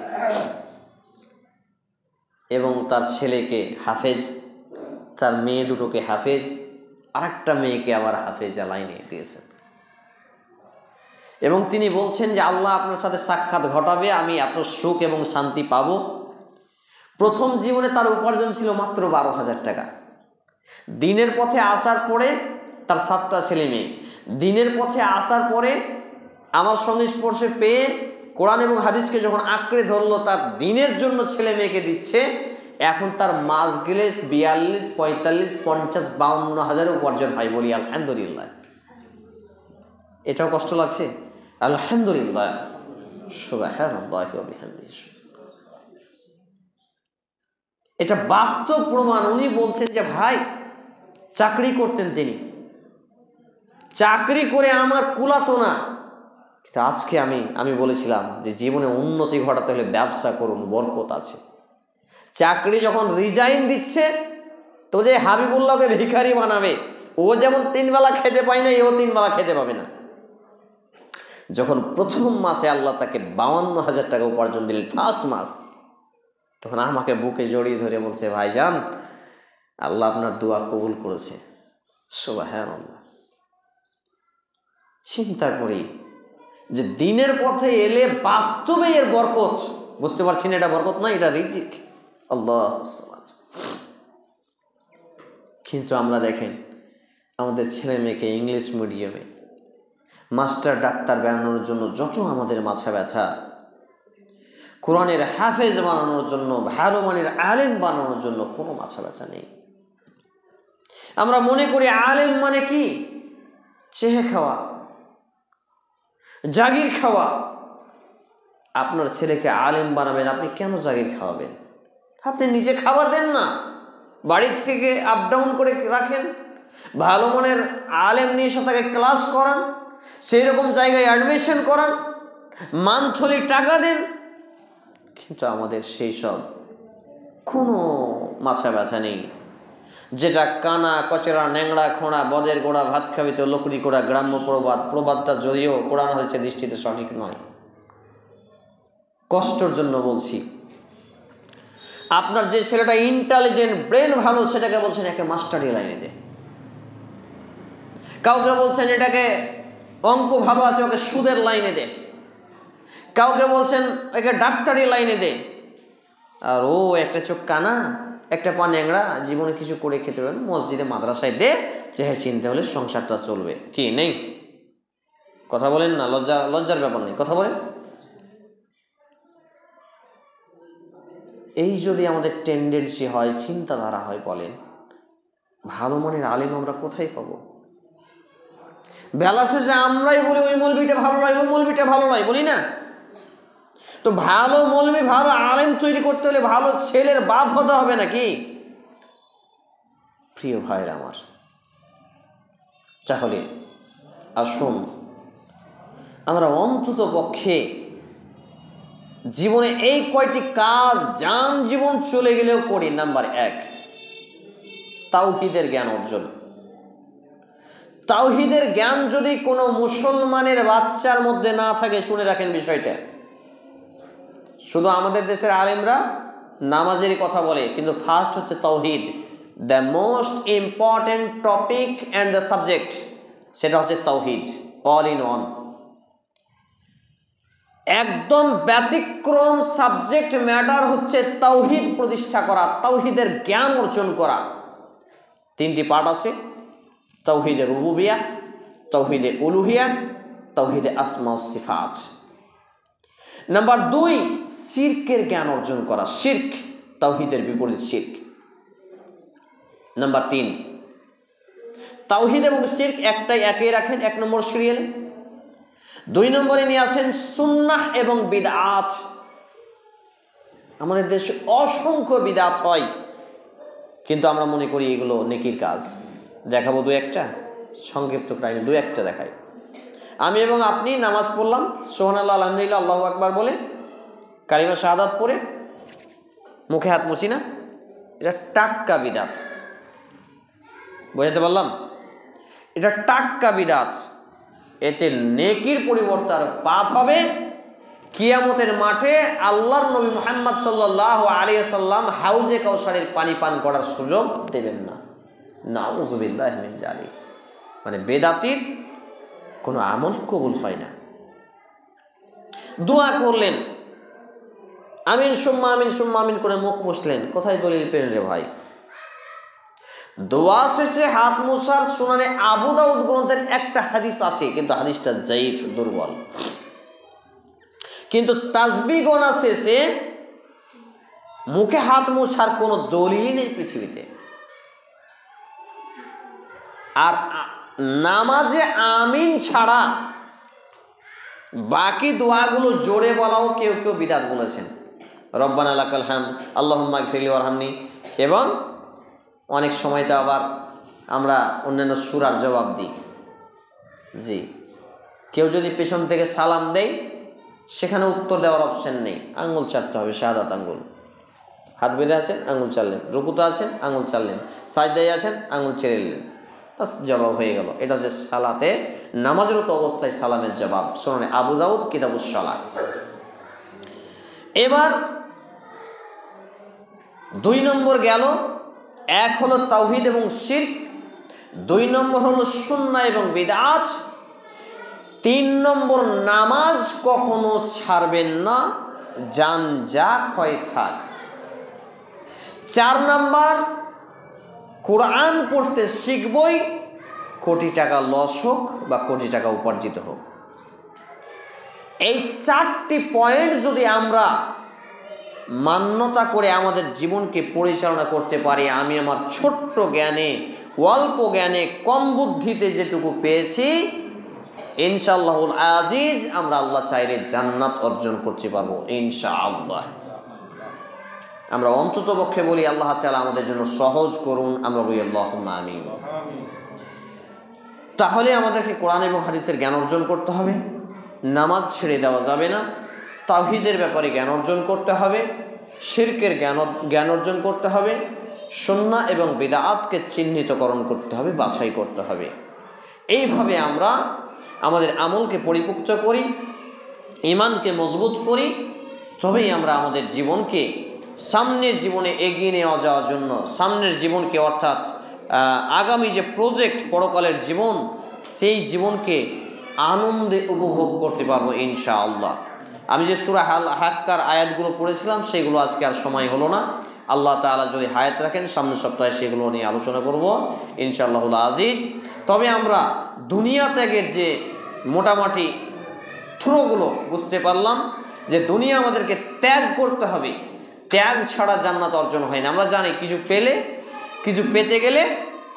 এবং তার ছেলেকে হাফেজ, তার মেয়ে দুটোকে হাফেজ, আরেকটা মেয়েকে আবার হাফেজা লাইনে দিয়েছেন। এবং তিনি বলছেন যে আল্লাহ আপনার সাথে সাক্ষাৎ ঘটাবে, আমি এত সুখ এবং শান্তি পাবো। প্রথম জীবনে তার উপার্জন ছিল মাত্র 12,000 টাকা। দিনের পথে আসার পরে তার 7টা ছেলে মেয়ে, দিনের পথে আসার পরে আমার সংস্পর্শে পেয়ে কোরআন এবং হাদিসকে যখন আঁকড়ে ধরলো, তার দিনের জন্য ছেলে মেয়েকে দিচ্ছে। এখন তার মাস গেলে 42, 45, 50, 52 হাজার উপার্জন হয়, বলি আলহামদুলিল্লাহ। এটাও কষ্ট লাগছে। আলহামদুলিল্লাহ, সুবহানাল্লাহি ওয়া বিহামদিহি। এটা বাস্তব প্রমাণ। উনি বলছেন যে ভাই চাকরি করতেন, তিনি চাকরি করে আমার কুলাতো না, কিন্তু আজকে আমি বলেছিলাম যে জীবনে উন্নতি ঘটাতে হলে ব্যবসা করুন, বরকত আছে। চাকরি যখন রিজাইন দিচ্ছে, তো যে হাবিবুল্লাহকে ভিখারি বানাবে, ও যেমন 3 বেলা খেতে পায় না, এও 3 বেলা খেতে পাবে না। যখন প্রথম মাসে আল্লাহ তাকে 52,000 টাকা উপার্জন দিলেন, ফার্স্ট মাস, তখন আমাকে বুকে জড়িয়ে ধরে বলছে, ভাইজান আল্লাহ আপনার দোয়া কবুল করেছে। সুবহানাল্লাহ। চিন্তা করি যে দিনের পথে এলে বাস্তবে এর বরকত বুঝতে পারছি না। এটা বরকত নয়, এটা রিজিক। আল্লাহ। কিন্তু আমরা দেখেন আমাদের ছেলে মেয়েকে ইংলিশ মিডিয়ামে মাস্টার ডাক্তার বানানোর জন্য যত আমাদের মাথা ব্যথা, কোরআনের হাফেজ বানানোর জন্য, ভালো মানের আলেম বানানোর জন্য কোনো মাথা ব্যথা নেই। আমরা মনে করি আলেম মানে কি? চেহে খাওয়া, জাগির খাওয়া। আপনার ছেলেকে আলেম বানাবেন, আপনি কেন জাগির খাওয়াবেন? আপনি নিজে খাবার দেন না, বাড়ি থেকে আপ ডাউন করে রাখেন, ভালো মানের আলেম নিয়ে এসে তাকে ক্লাস করান, সেই রকম জায়গায় অ্যাডমিশন করান, মান্থলি টাকা দেন। কিন্তু আমাদের সেই সব কোনো মাথা ব্যথা নেই। যেটা কানা কচরা ন্যাংড়া খোঁড়া বদের গোড়া ভাত খাবিতে লকড়ি কোড়া গ্রাম্য প্রবাদ, প্রবাদটা যদিও কোরআন হয়েছে দৃষ্টিতে সঠিক নয়, কষ্টর জন্য বলছি। আপনার যে ছেলেটা ইন্টেলিজেন্ট, ব্রেন ভালো, সেটাকে বলছেন একে মাস্টারি লাইনে দে। কাউকে বলছেন এটাকে অঙ্ক ভালো আছে, ওকে সুদের লাইনে দে। কাউকে বলছেন একে ডাক্তারি লাইনে দে। আর ও একটা চোখ কানা, একটা পা ন্যাংড়া, জীবনে কিছু করে খেতে পারবেন, মসজিদে মাদ্রাসায় দে, চেহারা চিনতে হলে সংসারটা চলবে। কি নেই? কথা বলেন না, লজ্জার ব্যাপার নেই, কথা বলেন। এই যদি আমাদের টেন্ডেন্সি হয়, চিন্তাধারা হয়, বলেন ভালো মানের আলেম আমরা কোথায় পাবো? বেলা শেষে আমরাই বলি ওই মৌলবিটা ভালো নয়, ওই মৌলবিটা ভালো নয়, বলি না? তো ভালো মৌলবি, ভালো আলেম তৈরি করতে হলে ভালো ছেলের বাপ হতে হবে নাকি? প্রিয় ভাইরা আমার, তাহলে আসুন আমরা অন্তত পক্ষে জীবনে এই কয়টি কাজ যান জীবন চলে গেলেও করি। নাম্বার 1, তাওহীদের জ্ঞান অর্জন। তাওহীদের জ্ঞান যদি কোনো মুসলমানের বাচ্চার মধ্যে না থাকে, শুনে রাখেন বিষয়টা। শুধু আমাদের দেশের আলেমরা নামাজেরই কথা বলে, কিন্তু ফার্স্ট হচ্ছে তাওহীদ, the most important topic and the subject, সেটা হচ্ছে তাওহীদ, অল ইন ওয়ান। একদম ব্যতিক্রম সাবজেক্ট ম্যাটার হচ্ছে তাওহীদ প্রতিষ্ঠা করা, তাওহীদের জ্ঞান অর্জন করা। 3টি পার্ট আছে: তাওহীদে রুবুবিয়া, তাওহীদে উলুহিয়া, তাওহীদে আসমা ও সিফাত। নাম্বার 2, শিরকের জ্ঞান অর্জন করা, শিরক, তাওহীদের বিপরীত শিরক। নাম্বার 3, তাওহীদ এবং শিরক একই রাখেন 1 নম্বর সিরিয়ালে। 2 নম্বরে নিয়ে আসেন সুন্নাহ এবং বিদআত। আমাদের দেশে অসংখ্য বিদআত হয়, কিন্তু আমরা মনে করি এগুলো নেকির কাজ। দেখাবো 2-1টা, সংক্ষিপ্ত টাইমে 2-1টা দেখাই। আমি এবং আপনি নামাজ পড়লাম, সুবহানাল্লাহ, আলহামদুলিল্লাহ, আল্লাহু আকবার বলে, কালিমা শাহাদাত পড়ে মুখে হাত মুছি না, এটা টাটকা বিদআত। বুঝাতে পারলাম? এটা টাটকা বিদআত। এতে নেকির পরিবর্তে আর পাপ হবে। কিয়ামতের মাঠে আল্লাহর নবী মুহাম্মদ সাল্লাল্লাহু আলাইহি ওয়াসাল্লাম হাউজে কাউসারের পানি পান করার সুযোগ দেবেন না। নাউযুবিল্লাহি মিন যালিক। মানে বেদাতির কোনো আমল কবুল হয় না। দোয়া করলেন, আমিন সুম্মা আমিন সুম্মা আমিন করে মুখ মুছলেন, কোথায় দলিল পেলেন রে ভাই? দোয়া শেষে হাত মোছার সুনানে আবু দাউদ গ্রন্থের একটা হাদিস আছে, কিন্তু হাদিসটা যায়ীফ, দুর্বল। কিন্তু তাসবিহ গোনা শেষে মুখে হাত মোছার কোনো দলিলই নেই পৃথিবীতে। আর নামাজে আমিন ছাড়া বাকি দোয়াগুলো জোরে বলাও কেউ কেউ বিদআত বলেছেন, রব্বানা লাকাল হামদ, আল্লাহুম্মা ইগফিরলি ওয়ারহামনি। এবং অনেক সময় তো আবার আমরা অন্যান্য সূরার জবাব দিই। জি, কেউ যদি পেছন থেকে সালাম দেয় সেখানে উত্তর দেওয়ার অপশন নেই, আঙ্গুল চাটতে হবে, শাহাদাত আঙ্গুল। হাত বেঁধে আছেন, আঙুল চাললেন, রুকুতে আছেন, আঙুল চাললেন, সাজদায় আছেন, আঙুল ছেড়ে নিলেন, বাস জবাব হয়ে গেল। এটা হচ্ছে সালাতে নামাজরত অবস্থায় সালামের জবাব। শুনুন, আবু দাউদ কিতাবুস সালাত। এবার 2 নম্বর গেল, এক হলো তাওহীদ এবং শিরক, 2 নম্বর হলো সুন্নাহ এবং বিদআত, 3 নম্বর নামাজ কখনো ছাড়বেন না, জান যা হয় থাক। 4 নম্বর কোরআন পড়তে শিখবই, কোটি টাকা লস হোক বা কোটি টাকা উপার্জিত হোক। এই 4টি পয়েন্ট যদি আমরা মান্যতা করে আমাদের জীবনকে পরিচালনা করতে পারি, আমি আমার ছোট্ট জ্ঞানে, অল্প জ্ঞানে, কম বুদ্ধিতে যেটুকু পেয়েছি, ইনশাআল্লাহুল আজিজ আমরা আল্লাহ চাইলে জান্নাত অর্জন করতে পারবো ইনশাআল্লাহ। আমরা অন্ততপক্ষে বলি আল্লাহ তাআলা আমাদের জন্য সহজ করুন, আমরা বলি আল্লাহুম্মা আমিন। তাহলে আমাদেরকে কোরআন এবং হাদিসের জ্ঞান অর্জন করতে হবে, নামাজ ছেড়ে দেওয়া যাবে না, তাওহীদের ব্যাপারে জ্ঞান অর্জন করতে হবে, শিরকের জ্ঞান অর্জন করতে হবে, সুন্নাহ এবং বিদআতকে চিহ্নিতকরণ করতে হবে, বাছাই করতে হবে। এইভাবে আমরা আমাদের আমলকে পরিপুক্ত করি, ঈমানকে মজবুত করি, তবেই আমরা আমাদের জীবনকে সামনের জীবনে এগিয়ে নিয়ে যাওয়ার জন্য, সামনের জীবনকে অর্থাৎ আগামী যে প্রজেক্ট পরকালের জীবন, সেই জীবনকে আনন্দে উপভোগ করতে পারবো ইনশাআল্লাহ। আমি যে সূরা হাক্কার আয়াতগুলো পড়েছিলাম সেগুলো আজকে আর সময় হলো না, আল্লাহ তাআলা যদি হায়াত রাখেন সামনের সপ্তাহে সেগুলো নিয়ে আলোচনা করব ইনশাআল্লাহুল আজিজ। তবে আমরা দুনিয়া ত্যাগের যে মোটামুটি থ্রোগুলো বুঝতে পারলাম যে দুনিয়া আমাদেরকে ত্যাগ করতে হবে, ত্যাগ ছাড়া জান্নাত অর্জন হয় না। আমরা জানি কিছু পেলে, কিছু পেতে গেলে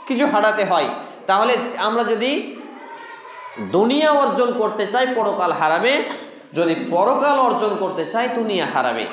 কিছু হারাতে হয়। তাহলে আমরা যদি দুনিয়া অর্জন করতে চাই পরকাল হারাবে, যদি পরকাল অর্জন করতে চাই দুনিয়া হারাবে।